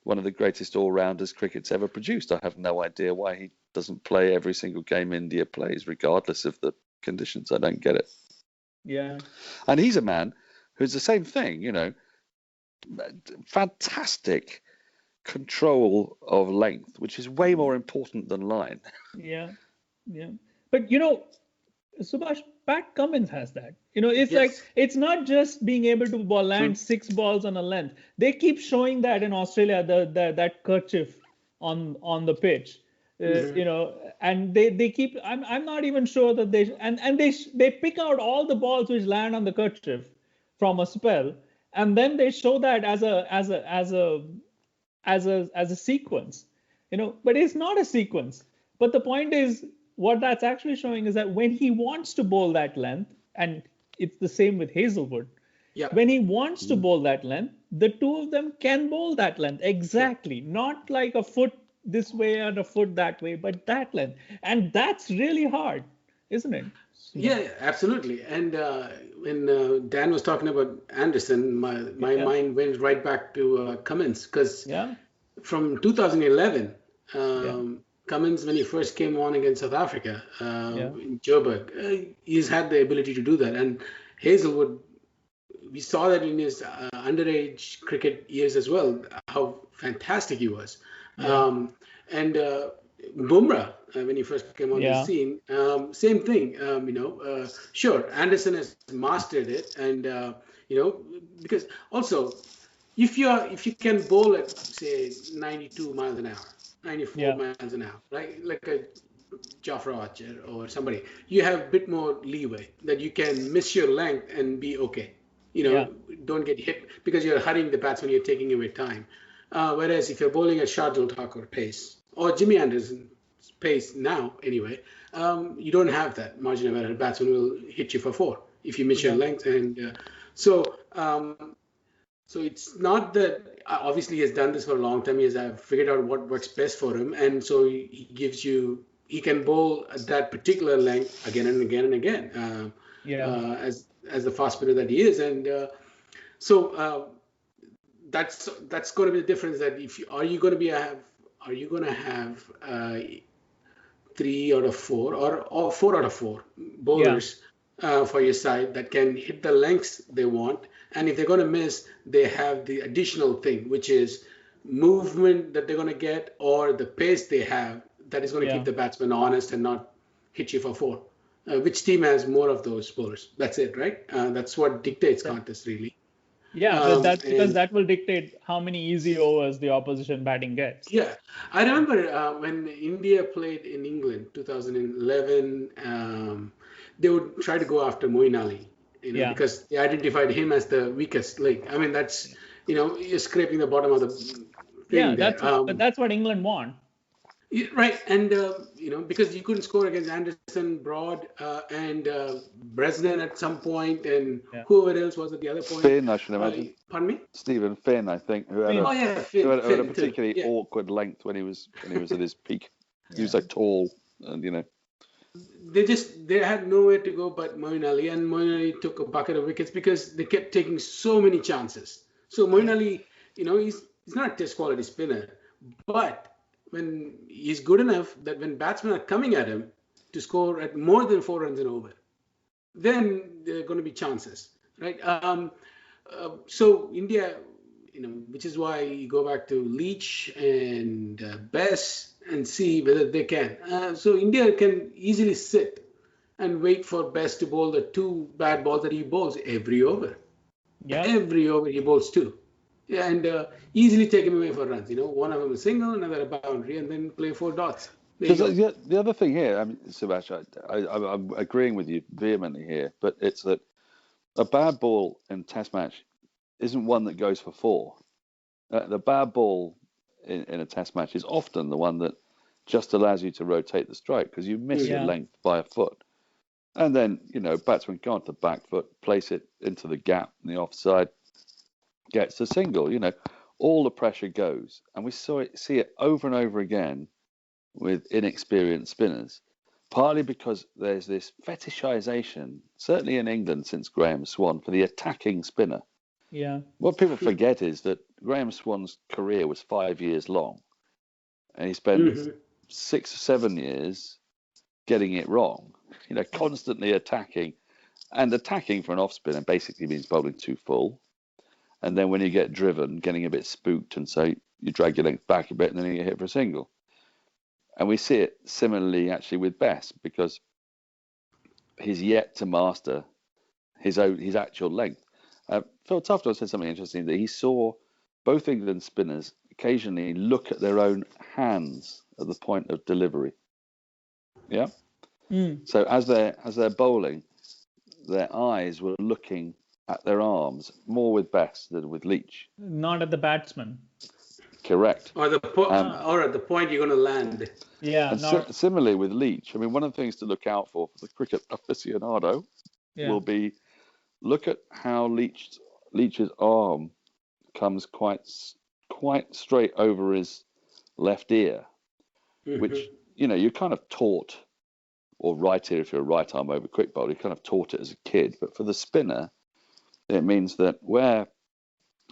one of the greatest all-rounders cricket's ever produced. I have no idea why he doesn't play every single game India plays, regardless of the conditions. I don't get it. And he's a man who's the same thing, fantastic control of length, which is way more important than line. But Subash, Pat Cummins has that. It's like it's not just being able to land 6 balls on a length. They keep showing that in Australia, that kerchief on the pitch. And they keep. I'm not even sure that they pick out all the balls which land on the kerchief from a spell, and then they show that as a sequence. But it's not a sequence. But the point is, what that's actually showing is that when he wants to bowl that length, and it's the same with Hazelwood, when he wants to bowl that length, the two of them can bowl that length exactly, not like a foot this way and a foot that way, but that length. And that's really hard, isn't it? Yeah, absolutely. And when Dan was talking about Anderson, my mind went right back to Cummins, because from 2011, Cummins, when he first came on against South Africa Yeah. in Joburg, he's had the ability to do that. And Hazelwood, we saw that in his underage cricket years as well, how fantastic he was. Yeah. And Bumrah, when he first came on the Yeah. scene, same thing. Sure, Anderson has mastered it, and because also if you can bowl at say 92 miles an hour, 94 Yeah. miles an hour, right, like a Jafra Archer or somebody, you have a bit more leeway that you can miss your length and be okay. Yeah. Don't get hit because you're hurrying the batsman, you're taking away time. Whereas if you're bowling at Shardul Thakur pace or Jimmy Anderson's pace now, anyway, you don't have that margin of error. The batsman will hit you for four if you miss your Yeah. length. And so it's not that obviously he has done this for a long time. He has figured out what works best for him, and so he can bowl at that particular length again and again and again. Yeah. As the fast spinner that he is, and so that's going to be the difference. That are you going to have 3 out of 4 or 4 out of 4 bowlers for your side that can hit the lengths they want, and if they're going to miss, they have the additional thing, which is movement that they're going to get or the pace they have that is going to keep the batsman honest and not hit you for 4. Which team has more of those bowlers? That's it, right? That's what dictates contests, really. Yeah, but that's because that will dictate how many easy overs the opposition batting gets. Yeah, I remember when India played in England, 2011. They would try to go after Moeen Ali, because they identified him as the weakest link. I mean, that's you're scraping the bottom of the thing there. But that's what England want. Right, and because you couldn't score against Anderson, Broad, and Bresnan at some point, and whoever else was at the other point. Finn, I should imagine. Pardon me? Stephen Finn, I think, who had Finn, a particularly awkward length when he was at his peak. He was so tall, and They had nowhere to go but Moeen Ali, and Moeen Ali took a bucket of wickets because they kept taking so many chances. So Moeen Ali, he's not a test quality spinner, but when he's good enough that when batsmen are coming at him to score at more than 4 runs and over, then there are going to be chances, right? So India, which is why you go back to Leach and Bess and see whether they can. So India can easily sit and wait for Bess to bowl the 2 bad balls that he bowls every over. Yeah. Every over he bowls 2. Yeah, and easily take him away for runs. One of them a single, another a boundary, and then play 4 dots. The other thing here, I mean, Subash, I'm agreeing with you vehemently here, but it's that a bad ball in Test match isn't one that goes for 4. The bad ball in a Test match is often the one that just allows you to rotate the strike because you miss your length by a foot. And then, batsman go on to the back foot, place it into the gap in the offside, gets a single. All the pressure goes. And we see it over and over again with inexperienced spinners, partly because there's this fetishization, certainly in England since Graham Swan, for the attacking spinner. Yeah. What people forget is that Graham Swan's career was 5 years long, and he spent 6 or 7 years getting it wrong. Constantly attacking, and attacking for an off spinner basically means bowling too full, and then when you get driven, getting a bit spooked, and so you drag your length back a bit, and then you get hit for a single. And we see it similarly actually with Bess, because he's yet to master his actual length. Phil Tufnell said something interesting, that he saw both England spinners occasionally look at their own hands at the point of delivery. Yeah. So as they're bowling, their eyes were looking at their arms more with Bess than with Leach. Not at the batsman. Correct. Or at the point you're going to land. Yeah. And similarly with Leach, I mean, one of the things to look out for the cricket aficionado will be look at how Leach's arm comes quite straight over his left ear, which you're kind of taught, or right ear if you're a right arm over quick bowler, you kind of taught it as a kid. But for the spinner, it means that where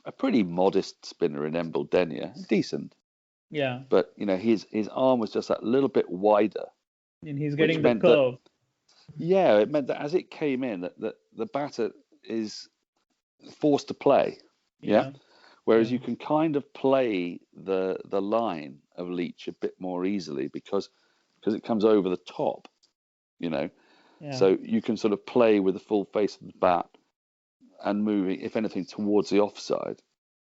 a pretty modest spinner in Embledenia, decent, Yeah. but his arm was just that little bit wider, And he's which getting the meant that curve. it meant that as it came in, that the batter is forced to play. Yeah. Yeah. Whereas Yeah. you can kind of play the line of Leach a bit more easily because it comes over the top, Yeah. So you can sort of play with the full face of the bat and moving, if anything, towards the offside.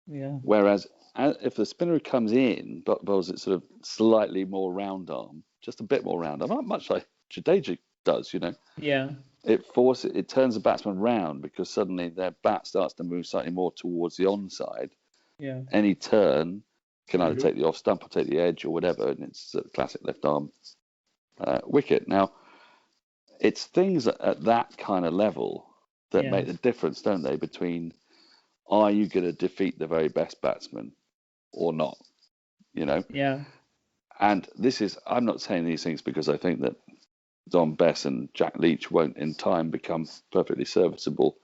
Yeah. Whereas if the spinner comes in, but bowls it sort of slightly more round arm, just a bit more round arm, not much like Jadeja does, Yeah. it turns the batsman round because suddenly their bat starts to move slightly more towards the onside. Yeah. Any turn can either Mhm. take the off stump or take the edge or whatever, and it's a classic left arm wicket. Now, it's things at that kind of level that Yeah. make the difference, don't they, between are you going to defeat the very best batsman or not, Yeah. And I'm not saying these things because I think that Don Bess and Jack Leach won't in time become perfectly serviceable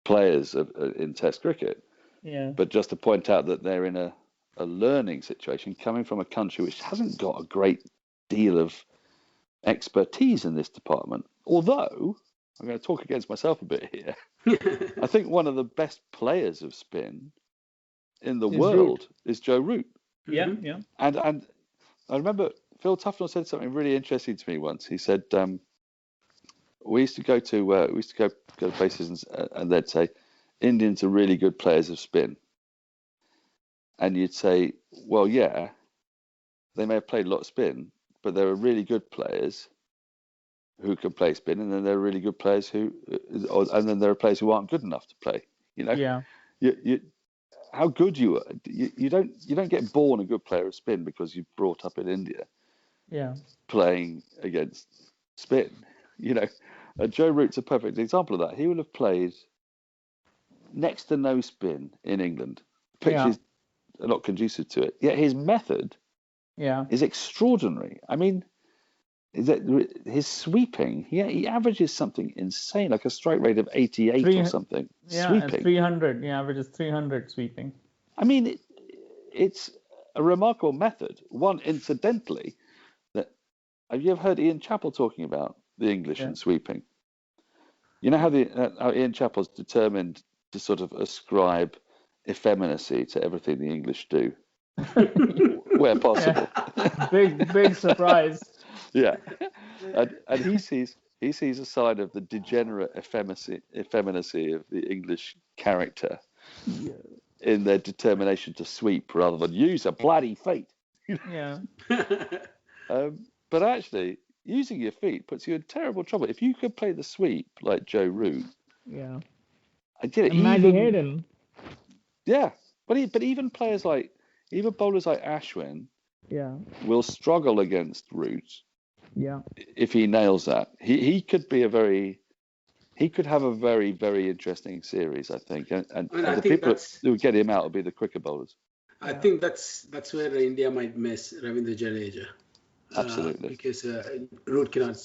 players in Test cricket. Yeah. But just to point out that they're in a learning situation coming from a country which hasn't got a great deal of expertise in this department. Although, I'm going to talk against myself a bit here, I think one of the best players of spin in the Is world is Joe Root. Yeah. Mhm. Yeah. And I remember Phil Tufnell said something really interesting to me once. He said, we used to go to places and they'd say, Indians are really good players of spin. And you'd say, well, yeah, they may have played a lot of spin, but there are really good players who can play spin, and then there are really good players and then there are players who aren't good enough to play. Yeah. You how good you are. You don't get born a good player of spin because you're brought up in India Yeah. playing against spin. And Joe Root's a perfect example of that. He will have played next to no spin in England. Pitches are not conducive to it. Yet his method Yeah. is extraordinary. I mean, his sweeping, he averages something insane, like a strike rate of 88 or something. Yeah. And Sweeping. 300. Yeah. Averages 300 sweeping. I mean, it's a remarkable method. One, incidentally, that have you ever heard Ian Chappell talking about the English Yeah. and sweeping? You know how how Ian Chappell's determined to sort of ascribe effeminacy to everything the English do, where possible. Big surprise. Yeah, and he sees a side of the degenerate effeminacy of the English character in their determination to sweep rather than use a bloody feet. Yeah. But actually, using your feet puts you in terrible trouble. If you could play the sweep like Joe Root, Yeah. I get it. And Maggie Hayden. Yeah, but even players even bowlers like Ashwin Yeah. will struggle against Root Yeah. if he nails that. He could have a very, very interesting series, I think. And I mean, I the think people that's who would get him out will be the quicker bowlers. I think that's where India might miss Ravindra Jadeja. Absolutely. Because Root cannot.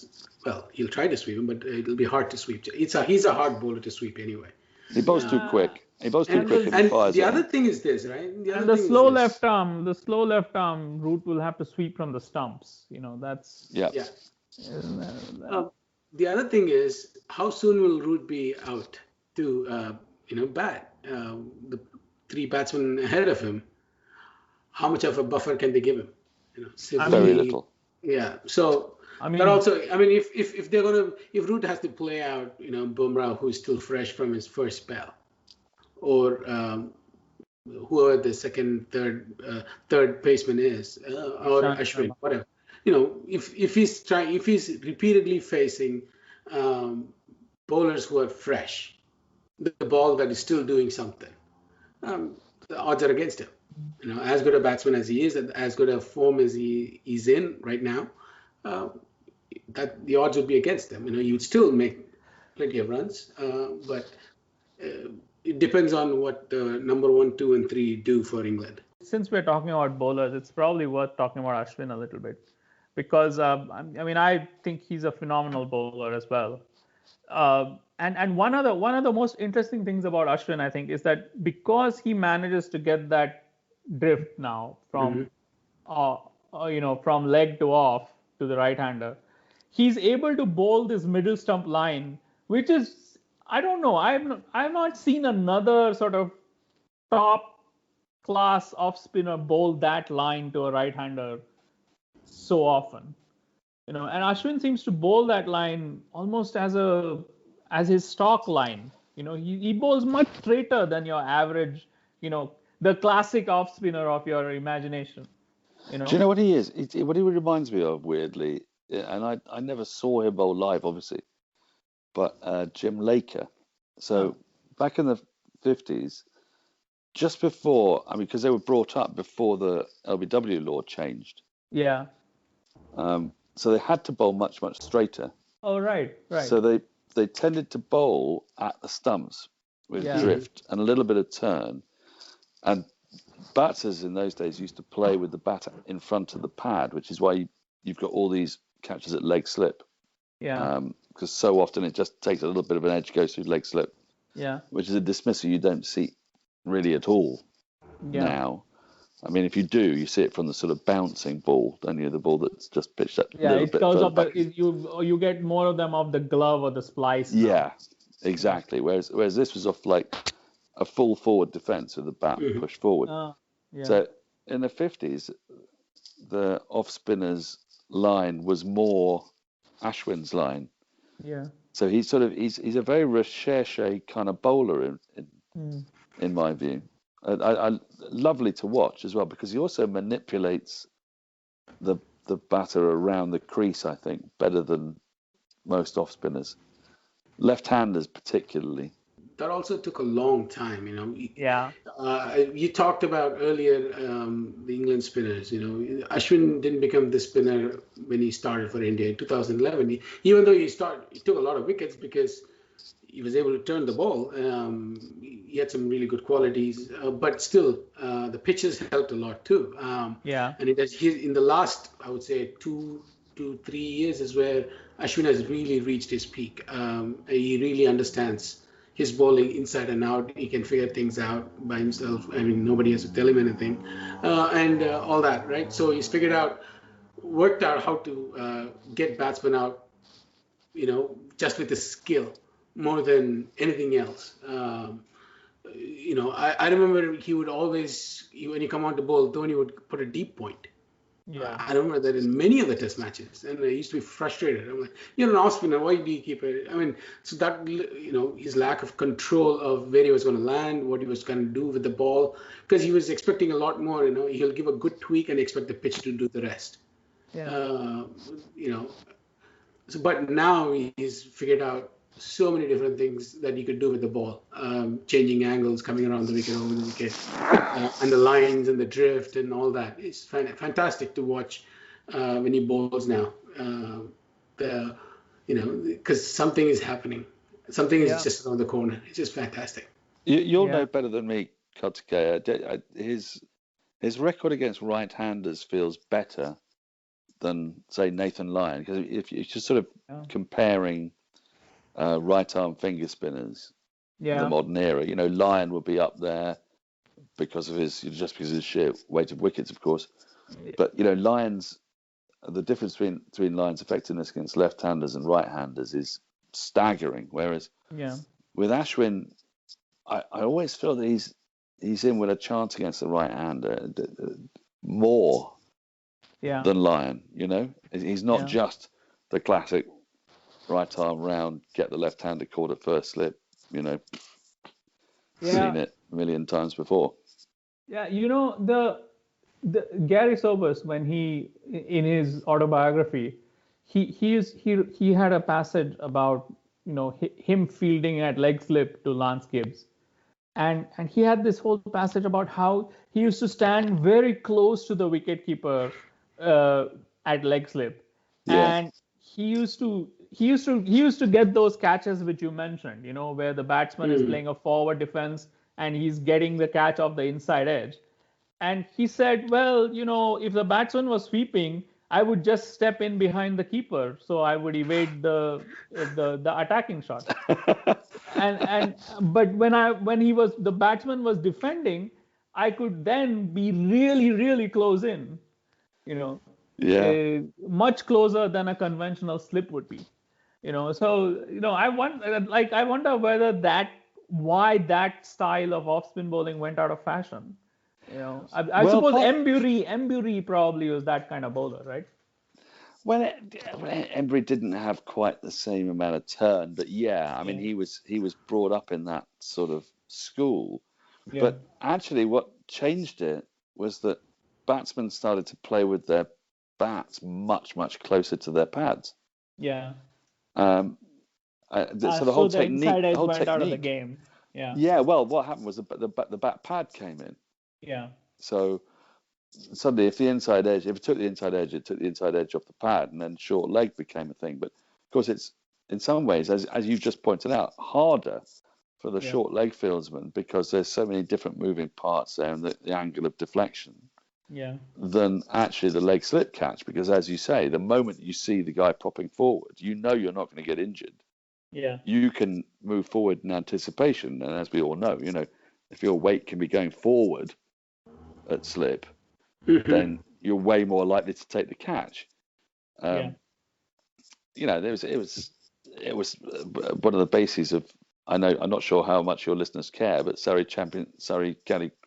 Well, he'll try to sweep him, but it'll be hard to sweep. He's a hard bowler to sweep anyway. He bowls too quick. He bowls too quick and he fires the it. other thing is this, right? And the slow left arm Root will have to sweep from the stumps. That's Yeah. The other thing is, how soon will Root be out to bat? The three batsmen ahead of him, how much of a buffer can they give him? Very little. Yeah. So but also, if Root has to play out, Bumrah, who's still fresh from his first spell, or whoever the third baseman is, or Ashwin, whatever. If he's repeatedly facing bowlers who are fresh, the ball that is still doing something, the odds are against him. As good a batsman as he is, as good a form as he is in right now, that the odds would be against him. You'd still make plenty of runs, but it depends on what the number 1, 2, and 3 do for England. Since we're talking about bowlers, it's probably worth talking about Ashwin a little bit, because I think he's a phenomenal bowler as well. And one of the most interesting things about Ashwin, I think, is that because he manages to get that drift now from from leg to off to the right-hander, he's able to bowl this middle stump line, which is, I don't know, I've not seen another sort of top class off spinner bowl that line to a right-hander so often. And Ashwin seems to bowl that line almost as his stock line. He bowls much straighter than your average, the classic off spinner of your imagination. Do you know what he is? What he reminds me of, weirdly, and I never saw him bowl live, obviously, but Jim Laker. So back in the 50s, just before, I mean, because they were brought up before the LBW law changed. Yeah. So they had to bowl much, much straighter. Oh, right. So they tended to bowl at the stumps with drift and a little bit of turn. And batters in those days used to play with the bat in front of the pad, which is why you've got all these catches at leg slip. Yeah. Because so often it just takes a little bit of an edge, goes through leg slip. Yeah. Which is a dismissal you don't see really at all now. I mean, if you do, you see it from the sort of bouncing ball, don't you? The ball that's just pitched up. Yeah, it goes up. You get more of them off the glove or the splice. Yeah, exactly. Whereas this was off like a full forward defense with the bat pushed forward. So in the 50s, the off spinners line was more Ashwin's line. Yeah. So he's a very recherche kind of bowler in my view. I lovely to watch as well, because he also manipulates the batter around the crease, I think, better than most off spinners, left-handers particularly. That also took a long time, Yeah. You talked about earlier the England spinners. Ashwin didn't become the spinner when he started for India in 2011. Even though he took a lot of wickets because he was able to turn the ball. He had some really good qualities, but still, the pitches helped a lot too. And in the last, I would say, 2 to 3 years is where Ashwin has really reached his peak. He really understands his bowling inside and out. He can figure things out by himself. I mean, nobody has to tell him anything, and all that, right? So he's worked out how to get batsmen out, just with his skill more than anything else. I remember he would always, when you come on to bowl, Dhoni would put a deep point. Yeah. I remember that in many of the test matches, and I used to be frustrated. I'm like, you're an off spinner, why do you keep it? I mean, so that, his lack of control of where he was going to land, what he was going to do with the ball, because he was expecting a lot more. He'll give a good tweak and expect the pitch to do the rest. Yeah. But now he's figured out so many different things that you could do with the ball, changing angles, coming around the wicket, over the wicket, and the lines and the drift and all that. It's fantastic to watch when he bowls now. Because something is happening. Something is just around the corner. It's just fantastic. You'll know better than me, Kartikeya. His record against right-handers feels better than, say, Nathan Lyon. Because if you're just sort of comparing right-arm finger spinners in the modern era, Lyon would be up there because of his sheer weight of wickets, of course. But Lyon's, the difference between Lyon's effectiveness against left-handers and right-handers is staggering. Whereas with Ashwin, I always feel that he's in with a chance against the right-hander more than Lyon. He's not just the classic right arm round, get the left-hander caught at first slip. Seen it a million times before. Yeah, the Gary Sobers, when he, in his autobiography, he had a passage about him fielding at leg slip to Lance Gibbs, and he had this whole passage about how he used to stand very close to the wicketkeeper at leg slip, and he used to get those catches which you mentioned, where the batsman is playing a forward defense and he's getting the catch off the inside edge. And he said, well, if the batsman was sweeping, I would just step in behind the keeper, so I would evade the attacking shot. But when the batsman was defending, I could then be really, really close in. Yeah. Much closer than a conventional slip would be. So I wonder why that style of off-spin bowling went out of fashion. I Well, suppose Embury probably was that kind of bowler, right? well, Embry didn't have quite the same amount of turn, but yeah, I mean, Yeah. he was brought up in that sort of school. Yeah. But actually, what changed it was that batsmen started to play with their bats much, much closer to their pads. Yeah. Um, so So the inside edge went out of the game. Yeah. Yeah. Well, what happened was the bat pad came in. Yeah. So suddenly, if it took the inside edge, it took the inside edge off the pad, and then short leg became a thing. But of course, it's in some ways, as you just pointed out, harder for the short leg fieldsman because there's so many different moving parts there and the angle of deflection. Yeah. Than actually the leg slip catch, because as you say, the moment you see the guy propping forward, you're not going to get injured. Yeah. You can move forward in anticipation, and as we all know, if your weight can be going forward at slip, then you're way more likely to take the catch. It was one of the bases of. I know I'm not sure how much your listeners care, but Surrey County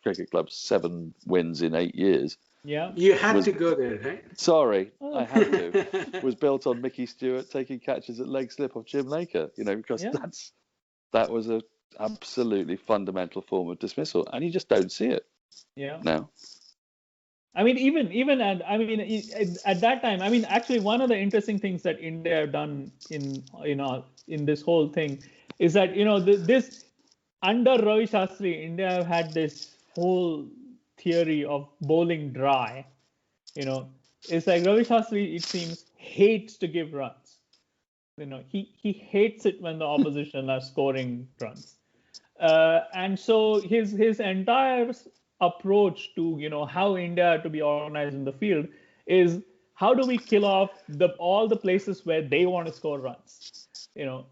Cricket Club's 7 wins in 8 years. Yeah, you had to go there, right? Sorry, I had to. Was built on Mickey Stewart taking catches at leg slip of Jim Laker. Because that was a absolutely fundamental form of dismissal, and you just don't see it. Yeah. Now. I mean, even at that time, I mean, actually, one of the interesting things that India have done in this whole thing is that this under Ravi Shastri, India have had this whole theory of bowling dry. It's like Ravi Shastri, it seems, hates to give runs. He hates it when the opposition are scoring runs, and so his entire approach to how India to be organized in the field is how do we kill off all the places where they want to score runs.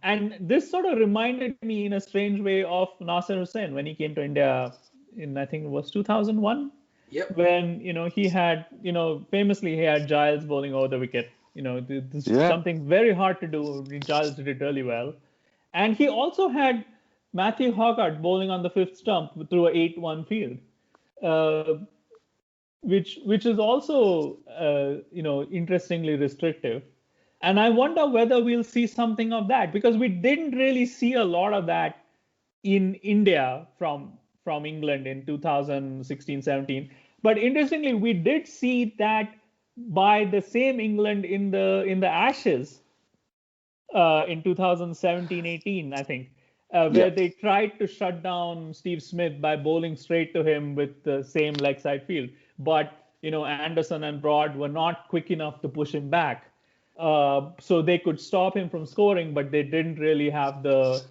And this sort of reminded me in a strange way of Nasir Hussain when he came to India in, I think it was 2001. Yep. When he had famously he had Giles bowling over the wicket. This is something very hard to do. Giles did it really well, and he also had Matthew Hoggart bowling on the 5th stump through a 8-1 field, which is also interestingly restrictive. And I wonder whether we'll see something of that, because we didn't really see a lot of that in India from England in 2016-17. But interestingly, we did see that by the same England in the Ashes in 2017-18, I think, where they tried to shut down Steve Smith by bowling straight to him with the same leg side field. But Anderson and Broad were not quick enough to push him back. So they could stop him from scoring, but they didn't really have the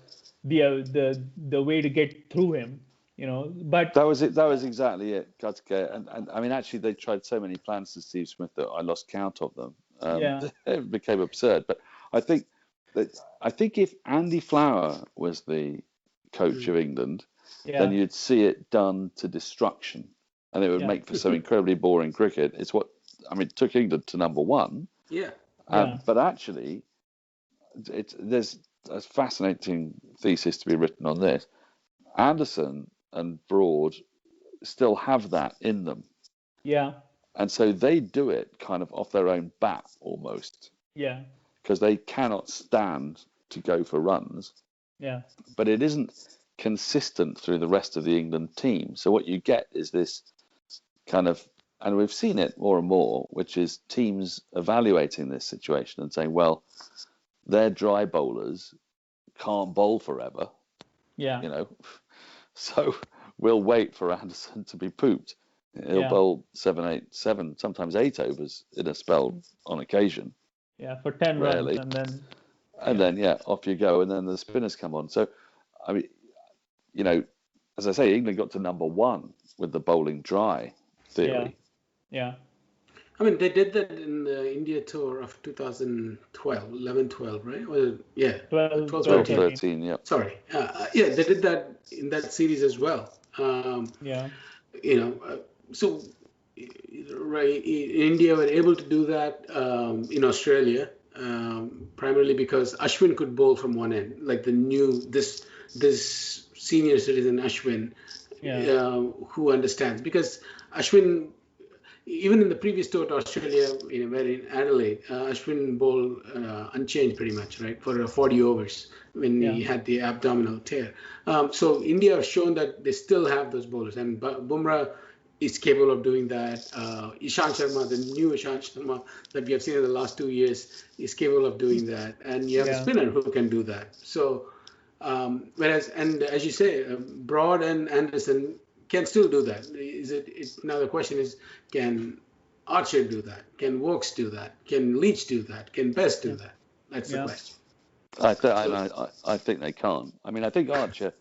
way to get through him. But that was it. That was exactly it, Gatka. And I mean, actually, they tried so many plans to Steve Smith that I lost count of them. It became absurd. But I think if Andy Flower was the coach of England, then you'd see it done to destruction, and it would make for some incredibly boring cricket. It's what it took England to number 1. Yeah. But actually, there's a fascinating thesis to be written on this. Anderson and Broad still have that in them. Yeah. And so they do it kind of off their own bat almost. Yeah. Because they cannot stand to go for runs. Yeah. But it isn't consistent through the rest of the England team. So what you get is this kind of, and we've seen it more and more, which is teams evaluating this situation and saying, well, their dry bowlers can't bowl forever. Yeah. So we'll wait for Anderson to be pooped. He'll bowl 7, 8, 7, sometimes 8 overs in a spell on occasion. Yeah, for 10 rarely. runs, and then off you go, and then the spinners come on. So, I mean, as I say, England got to number 1 with the bowling dry theory. Yeah. I mean, they did that in the India tour of 2012, 11-12, right? Well, 12-13. Yeah. Sorry. They did that in that series as well. Yeah. So right, India were able to do that in Australia, primarily because Ashwin could bowl from one end, like this senior citizen Ashwin, Yeah. who understands, because Ashwin, even in the previous tour to Australia, where in Adelaide, Ashwin bowled unchanged pretty much, right, for 40 overs when Yeah. he had the abdominal tear. So India have shown that they still have those bowlers, and Bumrah is capable of doing that. Ishant Sharma, the new Ishant Sharma that we have seen in the last 2 years, is capable of doing that, and you have a Yeah. spinner who can do that. So whereas, and as you say, Broad and Anderson can still do that. Now the question is, can Archer do that? Can Wokes do that? Can Leach do that? Can Best do Yeah. that? That's the Yeah. question. I think they can't. I mean, I think Archer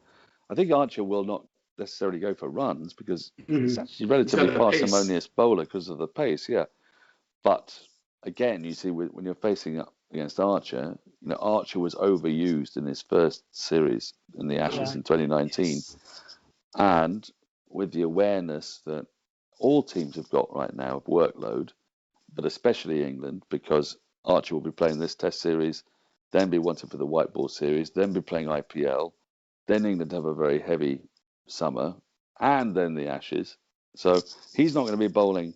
will not necessarily go for runs because he's actually a He's got relatively the pace. parsimonious bowler because of the pace. Yeah, but again, you see, when you're facing up against Archer, Archer was overused in his first series in the Ashes Yeah. in 2019, Yes. and with the awareness that all teams have got right now of workload, but especially England, because Archer will be playing this Test series, then be wanted for the White Ball series, then be playing IPL, then England have a very heavy summer, and then the Ashes. So he's not going to be bowling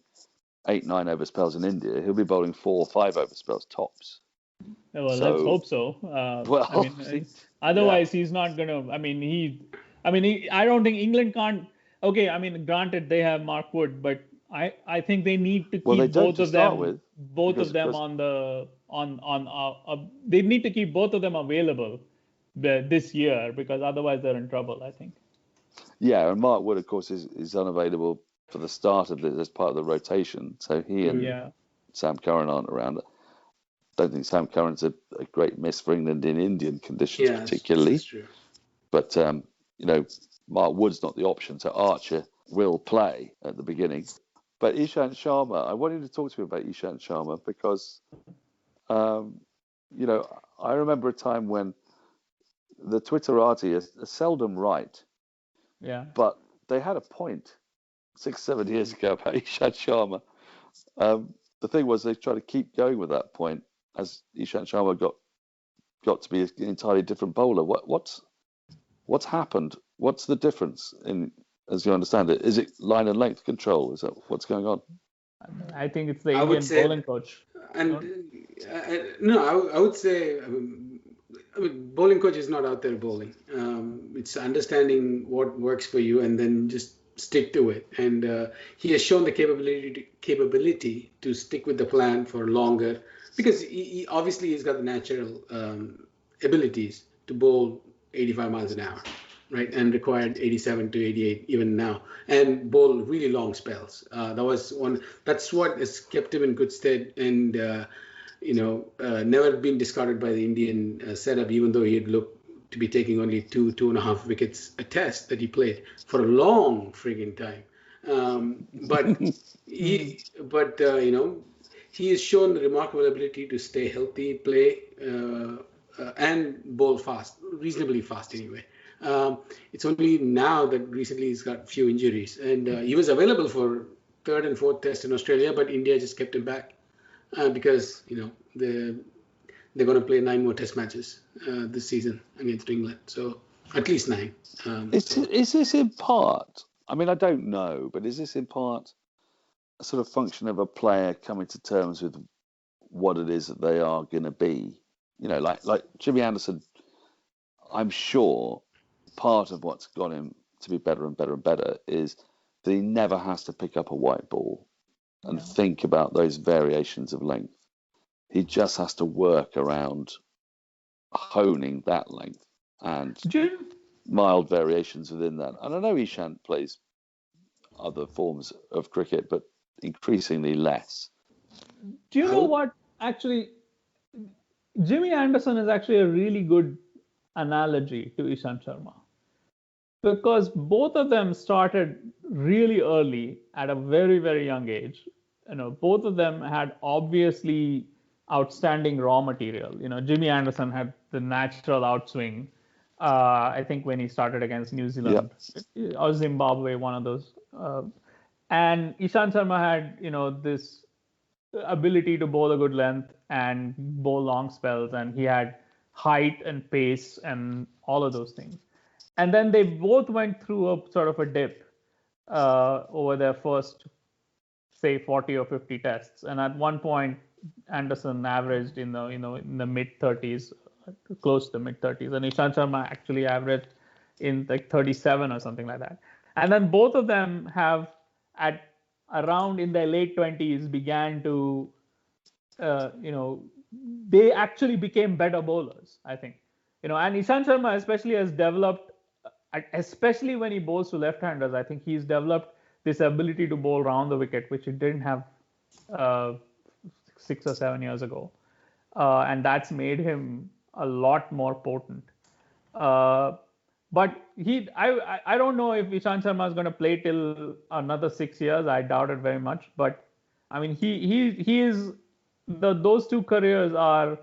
8, 9 over spells in India. He'll be bowling 4 or 5 over spells tops. Well, let's So, hope so. I well, mean, yeah. otherwise he's not gonna. I don't think England can't. Okay, I mean, granted they have Mark Wood, but I think they need to Well, they keep don't to start with, both of them because on the they need to keep both of them available this year, because otherwise they're in trouble, I think. yeah, and Mark Wood, of course, is unavailable for the start of this as part of the rotation. So he and Yeah. Sam Curran aren't around. Don't think Sam Curran's a great miss for England in Indian conditions, Yes, this particularly. is true. But Mark Wood's not the option, so Archer will play at the beginning. But Ishant Sharma, I wanted to talk to you about Ishant Sharma because, I remember a time when the Twitterati are seldom right, Yeah. but they had a point 6, 7 years ago about Ishant Sharma. The thing was they tried to keep going with that point as Ishant Sharma got to be an entirely different bowler. What's happened? What's the difference as you understand it? Is it line and length control? Is that what's going on? I think it's the I would Indian say, bowling coach. and no, I would say, bowling coach is not out there bowling. It's understanding what works for you and then just stick to it. And he has shown the capability to stick with the plan for longer, because obviously he's got the natural abilities to bowl 85 miles an hour, right, and required 87 to 88 even now, and bowl really long spells. That's what has kept him in good stead, and never been discarded by the Indian setup, even though he had looked to be taking only 2.5 wickets a test that he played for a long frigging time. But he has shown the remarkable ability to stay healthy, play, and bowl fast, reasonably fast anyway. It's only now that recently he's got a few injuries, and he was available for third and fourth test in Australia, but India just kept him back because they're going to play 9 more test matches this season against England, so at least 9. Is this in part? I mean, I don't know, but is this in part a sort of function of a player coming to terms with what it is that they are going to be? Like Jimmy Anderson, I'm sure part of what's got him to be better and better and better is that he never has to pick up a white ball and think about those variations of length. He just has to work around honing that length and mild variations within that. And I know Ishant plays other forms of cricket, but increasingly less. Do you know what? Actually, Jimmy Anderson is actually a really good analogy to Ishant Sharma, because both of them started really early at a very, very young age. Both of them had obviously outstanding raw material. Jimmy Anderson had the natural outswing. I think when he started against New Yeah. Zealand or Zimbabwe, one of those. And Ishant Sharma had, this ability to bowl a good length and bowl long spells, and he had height and pace and all of those things. And then they both went through a sort of a dip over their first, say, 40 or 50 tests. And at one point, Anderson averaged in the mid 30s, close to the mid 30s, and Ishant Sharma actually averaged in like 37 or something like that. And then both of them have at around in their late 20s began to, they actually became better bowlers, I think. And Ishant Sharma especially has developed, especially when he bowls to left-handers, I think he's developed this ability to bowl round the wicket, which he didn't have uh, 6 or 7 years ago. And that's made him a lot more potent. But I don't know if Ishant Sharma is going to play till another 6 years. I doubt it very much. But I mean, he is those two careers are,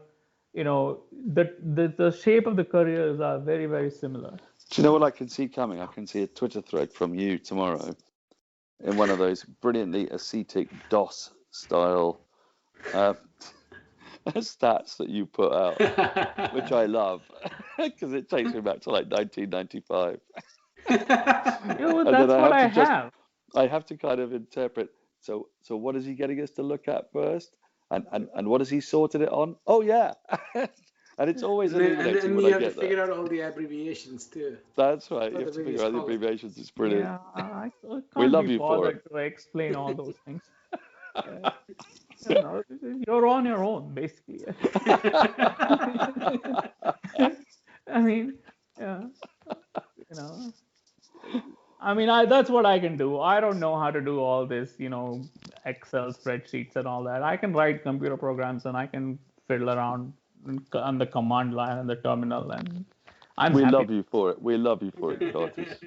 the shape of the careers are very, very similar. Do you know what I can see coming? I can see a Twitter thread from you tomorrow in one of those brilliantly ascetic DOS style stats that you put out, which I love because it takes me back to like 1995. That's what I have. I have to kind of interpret. So what is he getting us to look at first? And what has he sorted it on? Oh yeah. And it's always illuminating and when you I have get to figure out all the abbreviations too. That's right. You have to figure out the abbreviations. It's brilliant. Yeah, I can't we love be you for it. To explain all those things. You're on your own, basically. I mean, yeah, I mean, that's what I can do. I don't know how to do all this, Excel spreadsheets and all that. I can write computer programs and I can fiddle around on the command line and the terminal, and we love you for it. We love you for it, Curtis.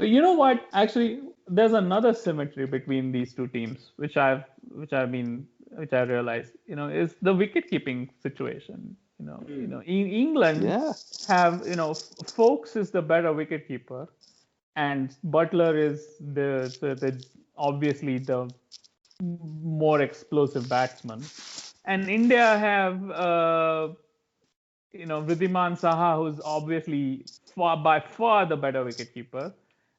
You know what? Actually, there's another symmetry between these two teams, which I realized. Is the wicket keeping situation. In England have Foakes is the better wicket keeper, and Butler is the obviously the more explosive batsman. And India have Wriddhiman Saha, who's obviously by far the better wicketkeeper,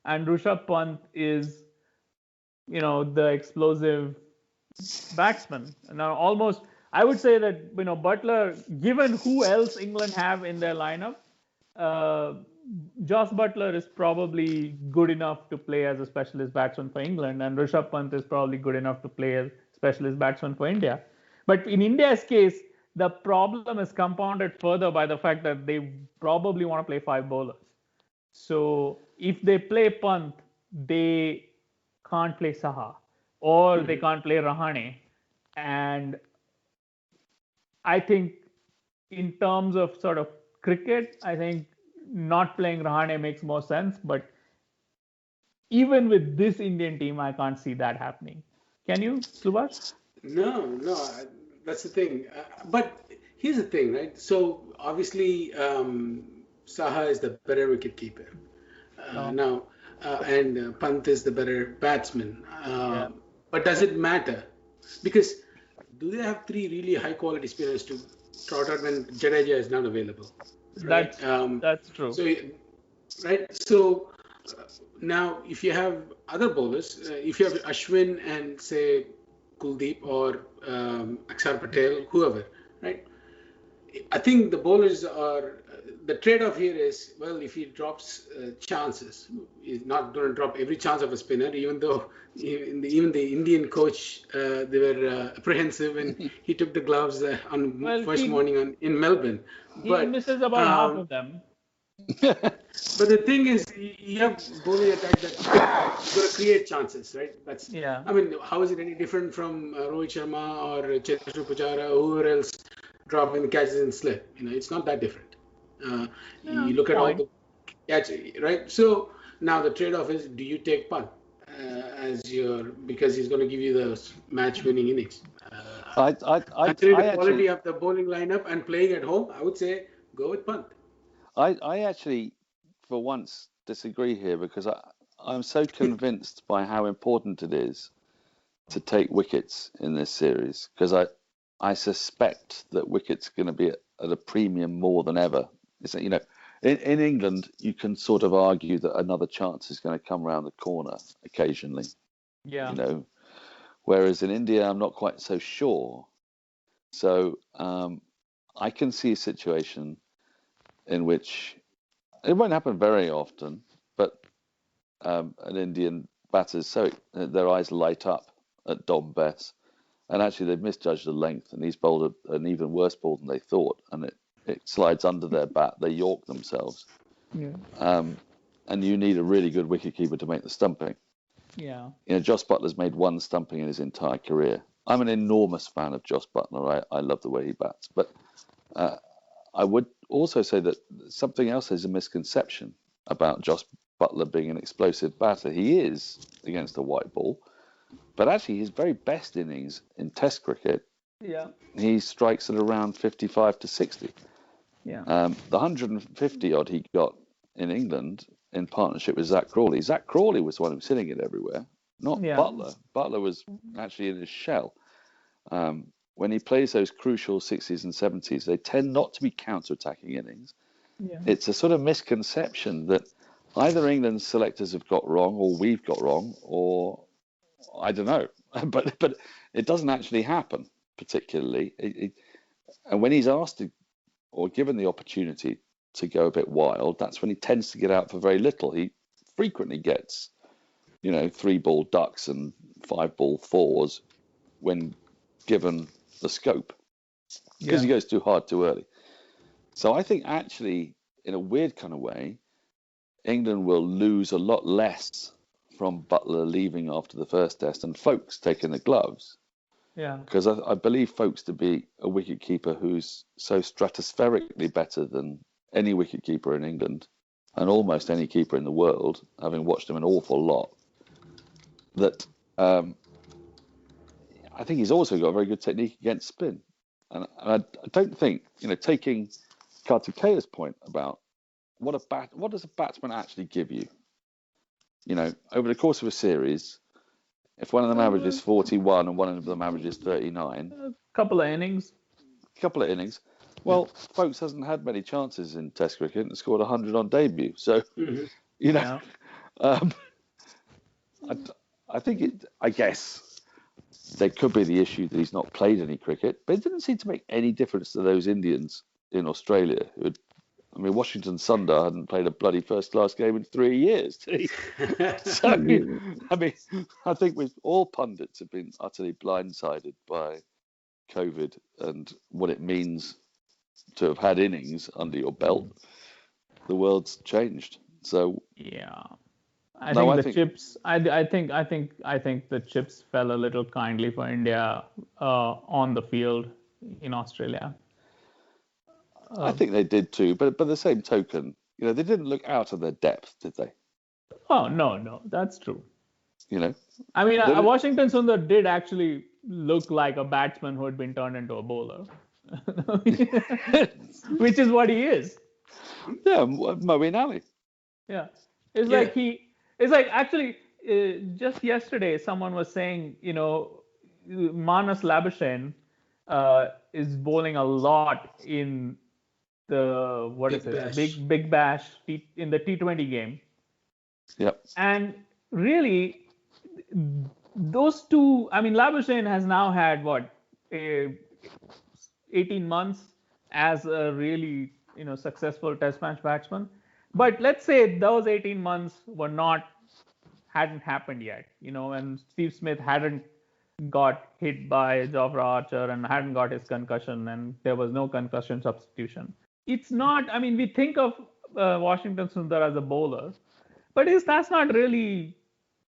and Rishabh Pant is the explosive batsman. Now almost I would say that Butler, given who else England have in their lineup, Joss Butler is probably good enough to play as a specialist batsman for England, and Rishabh Pant is probably good enough to play as specialist batsman for India. But in India's case, the problem is compounded further by the fact that they probably want to play 5 bowlers. So if they play Pant, they can't play Saha, or they can't play Rahane. And I think in terms of sort of cricket, I think not playing Rahane makes more sense. But even with this Indian team, I can't see that happening. Can you, Subash? No, that's the thing. But here's the thing, right? So obviously, Saha is the better wicketkeeper now, and Pant is the better batsman. But does it matter? Because do they have 3 really high-quality spinners to trot out when Jadeja is not available? Right? That's true. So, right. So now, if you have other bowlers, if you have Ashwin and say Kuldeep or Akshar Patel, whoever, right? I think the bowlers are the trade-off here is, well, if he drops chances, he's not going to drop every chance of a spinner, even though even the Indian coach, they were apprehensive when he took the gloves on first morning in Melbourne. He misses about half of them. But the thing is, you have bowling attack that's going to create chances, right? That's I mean, how is it any different from Rohit Sharma or Cheteshwar Pujara, whoever else dropping the catches and slip? It's not that different. You look at all the catches, right? So now the trade-off is: do you take Pant because he's going to give you the match-winning innings? Considering the quality of the bowling lineup and playing at home, I would say go with Pant. I actually, for once, disagree here because I'm so convinced by how important it is to take wickets in this series, because I suspect that wickets are going to be at a premium more than ever. You know, in England, you can sort of argue that another chance is going to come around the corner occasionally. Yeah. You know, whereas in India, I'm not quite so sure. So I can see a situation in which it won't happen very often, but an Indian batter, so their eyes light up at Dom Bess, and actually they've misjudged the length, and he's bowled an even worse ball than they thought, and it slides under their bat. They york themselves. Yeah. And you need a really good wicketkeeper to make the stumping. Yeah. You know, Joss Butler's made one stumping in his entire career. I'm an enormous fan of Joss Butler. I love the way he bats, but I would also say that something else is a misconception about Joss Butler being an explosive batter. He is against a white ball, but actually his very best innings in Test cricket, Yeah. he strikes at around 55 to 60. Yeah. The 150 odd he got in England in partnership with Zach Crawley. Zach Crawley was the one who was hitting it everywhere, not Yeah. Butler. Butler was actually in his shell. When he plays those crucial 60s and 70s, they tend not to be counter-attacking innings. Yeah. It's a sort of misconception that either England's selectors have got wrong, or we've got wrong, or I don't know. But it doesn't actually happen particularly. And when he's asked to, or given the opportunity to go a bit wild, that's when he tends to get out for very little. He frequently gets, 3-ball ducks and 5-ball fours when given the scope, because he goes too hard too early. So I think actually, in a weird kind of way, England will lose a lot less from Butler leaving after the first test and Folkes taking the gloves. Yeah. Because I believe Folkes to be a wicketkeeper who's so stratospherically better than any wicketkeeper in England and almost any keeper in the world, having watched him an awful lot, that I think he's also got a very good technique against spin. And I don't think, taking Kartikeya's point about what does a batsman actually give you? Over the course of a series, if one of them averages 41 and one of them averages 39, A couple of innings. Well, Folkes hasn't had many chances in Test cricket and scored 100 on debut. So, I think I guess there could be the issue that he's not played any cricket, but it didn't seem to make any difference to those Indians in Australia Washington Sundar hadn't played a bloody first-class game in 3 years. So, I think all pundits have been utterly blindsided by COVID and what it means to have had innings under your belt. The world's changed. So I think the chips. I think the chips fell a little kindly for India on the field in Australia. I think they did too, but by the same token, they didn't look out of their depth, did they? Oh no, that's true. Washington Sundar did actually look like a batsman who had been turned into a bowler, which is what he is. Yeah, Moeen Ali. Yeah, it's like actually just yesterday someone was saying, Manas Labuschagne is bowling a lot in the Big Bash in the T20 game. Yep. And really, those two. Labuschagne has now had 18 months as a really successful Test match batsman. But let's say those 18 months hadn't happened yet. And Steve Smith hadn't got hit by Jofra Archer and hadn't got his concussion, and there was no concussion substitution. It's not. We think of Washington Sundar as a bowler, but that's not really.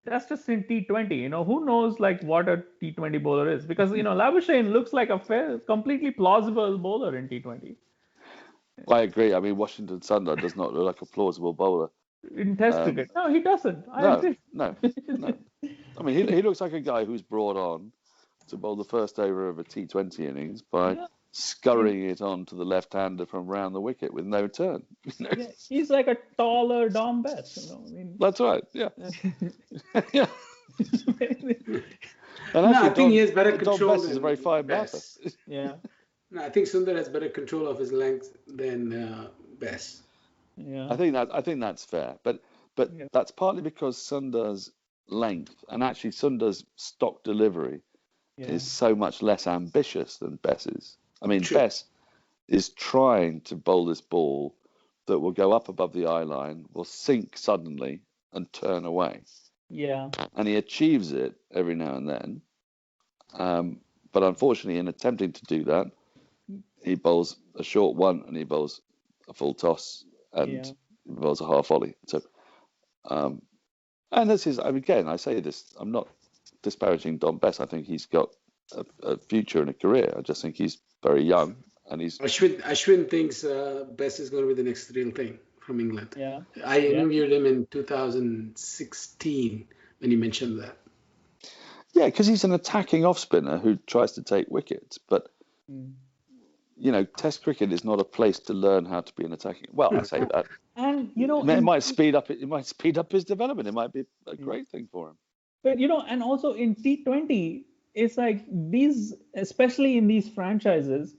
That's just in T20. Who knows what a T20 bowler is? Because Labuschagne looks like a completely plausible bowler in T20. I agree. Washington Sundar does not look like a plausible bowler in Test cricket. No, he doesn't. I agree. No. He looks like a guy who's brought on to bowl the first over of a T20 innings by scurrying it on to the left-hander from round the wicket with no turn. Yeah, he's like a taller Dom Bess, I mean. That's right. Yeah. Yeah. And No, actually, I think he has better Dom control Bess is a than very fine batter. Bess. Yeah. No, I think Sundar has better control of his length than Bess. Yeah. I think that's fair, but Yeah. that's partly because Sundar's length and actually Sundar's stock delivery Yeah. is so much less ambitious than Bess's. I mean, True. Bess is trying to bowl this ball that will go up above the eye line, will sink suddenly and turn away. Yeah. And he achieves it every now and then. But unfortunately, in attempting to do that, he bowls a short one and he bowls a full toss and Yeah. he bowls a half volley. So, and this is, I mean, again, I say this, I'm not disparaging Dom Bess. I think he's got a future and a career. I just think he's very young and he's. Ashwin thinks Bess is going to be the next real thing from England. Yeah. I interviewed him in 2016 when he mentioned that. Yeah, because he's an attacking off spinner who tries to take wickets, but you know, Test cricket is not a place to learn how to be an attacking. Well, I say that, And you know, it might speed up. It might speed up his development. It might be a great thing for him. but you know, and also in T20, it's like these, especially in these franchises,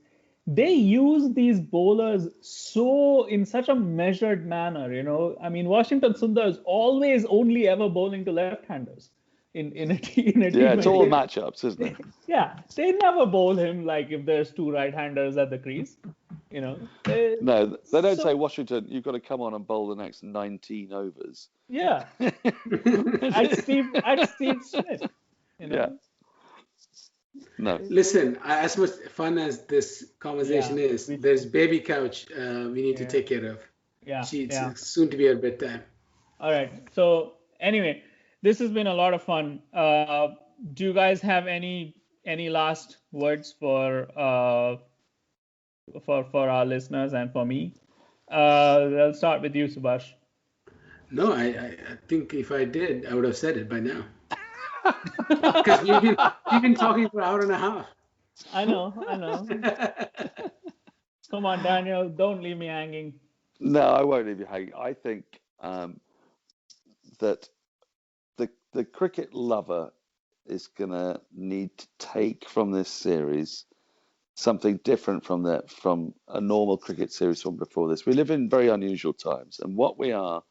they use these bowlers so in such a measured manner. You know, I mean, Washington Sundar is always only ever bowling to left-handers in a T20. Yeah, it's all matchups, isn't it? Yeah, they never bowl him like if there's two right-handers at the crease. You know. No, they don't say, Washington, you've got to come on and bowl the next 19 overs. Yeah. I'd Steve Smith. You know. Yeah. No. Listen, as much fun as this conversation is, there's baby couch we need to take care of. Yeah. It's soon to be her bedtime. All right. So anyway, this has been a lot of fun. Do you guys have any last words for our listeners and for me? I'll start with you, Subash. No, I think if I did, I would have said it by now. Because we've been talking for an hour and a half. I know. Come on, Daniel, don't leave me hanging. No, I won't leave you hanging. I think that the cricket lover is going to need to take from this series something different from a normal cricket series from before this. We live in very unusual times, and what we are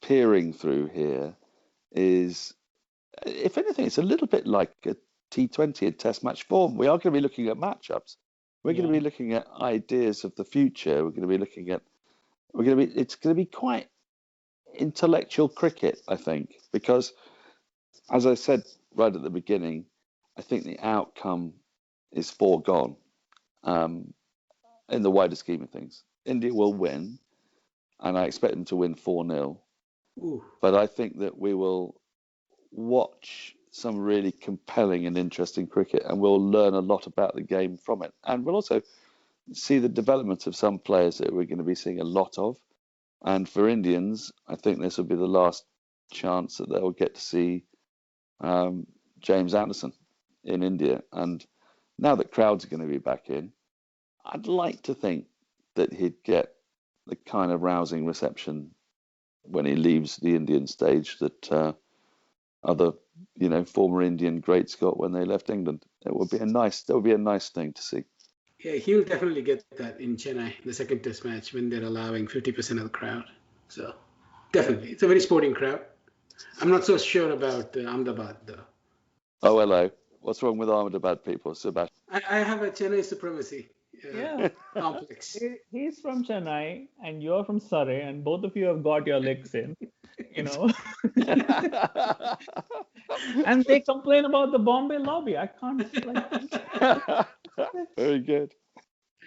peering through here is, if anything, it's a little bit like a T20 in Test match form. We are going to be looking at matchups. We're going to be looking at ideas of the future. It's going to be quite intellectual cricket, I think, because, as I said right at the beginning, I think the outcome is foregone in the wider scheme of things. India will win, and I expect them to win 4-0. But I think that we will watch some really compelling and interesting cricket, and we'll learn a lot about the game from it. And we'll also see the development of some players that we're going to be seeing a lot of. And for Indians, I think this will be the last chance that they'll get to see James Anderson in India. And now that crowds are going to be back in, I'd like to think that he'd get the kind of rousing reception when he leaves the Indian stage that other, former Indian greats got when they left England. That would be a nice thing to see. Yeah, he'll definitely get that in Chennai, the second Test match, when they're allowing 50% of the crowd. So definitely, it's a very sporting crowd. I'm not so sure about Ahmedabad though. Oh, hello. What's wrong with Ahmedabad people, Sebastian? I have a Chennai supremacy complex. He's from Chennai and you're from Surrey, and both of you have got your licks in, And they complain about the Bombay lobby. I can't. Very good.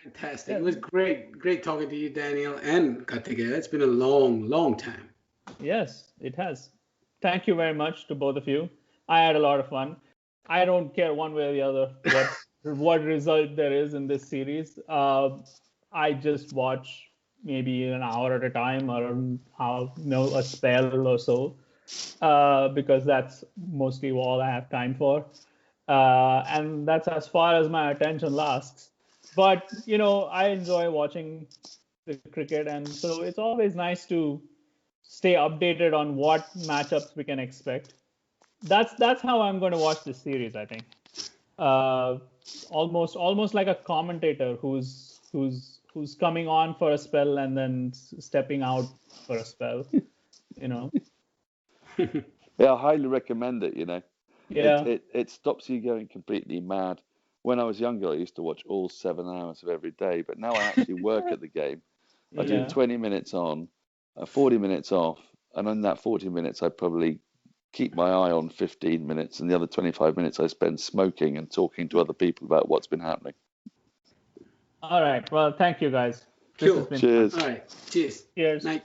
Fantastic. It was great talking to you, Daniel and Karthikeya. It's been a long time. Yes, it has. Thank you very much to both of you. I had a lot of fun. I don't care one way or the other what result there is in this series. I just watch maybe an hour at a time or a spell or so, because that's mostly all I have time for. And that's as far as my attention lasts. But I enjoy watching the cricket, and so it's always nice to stay updated on what matchups we can expect. That's how I'm going to watch this series, I think. Uh, almost like a commentator who's coming on for a spell and then stepping out for a spell. Yeah, I highly recommend it. Yeah. It stops you going completely mad. When I was younger, I used to watch all 7 hours of every day, but now I actually work at the game. I do Yeah. 20 minutes on, 40 minutes off, and in that 40 minutes, I probably keep my eye on 15 minutes, and the other 25 minutes I spend smoking and talking to other people about what's been happening. All right. Well, thank you, guys. This Cool. has been Cheers. All right. Cheers. Cheers. Night.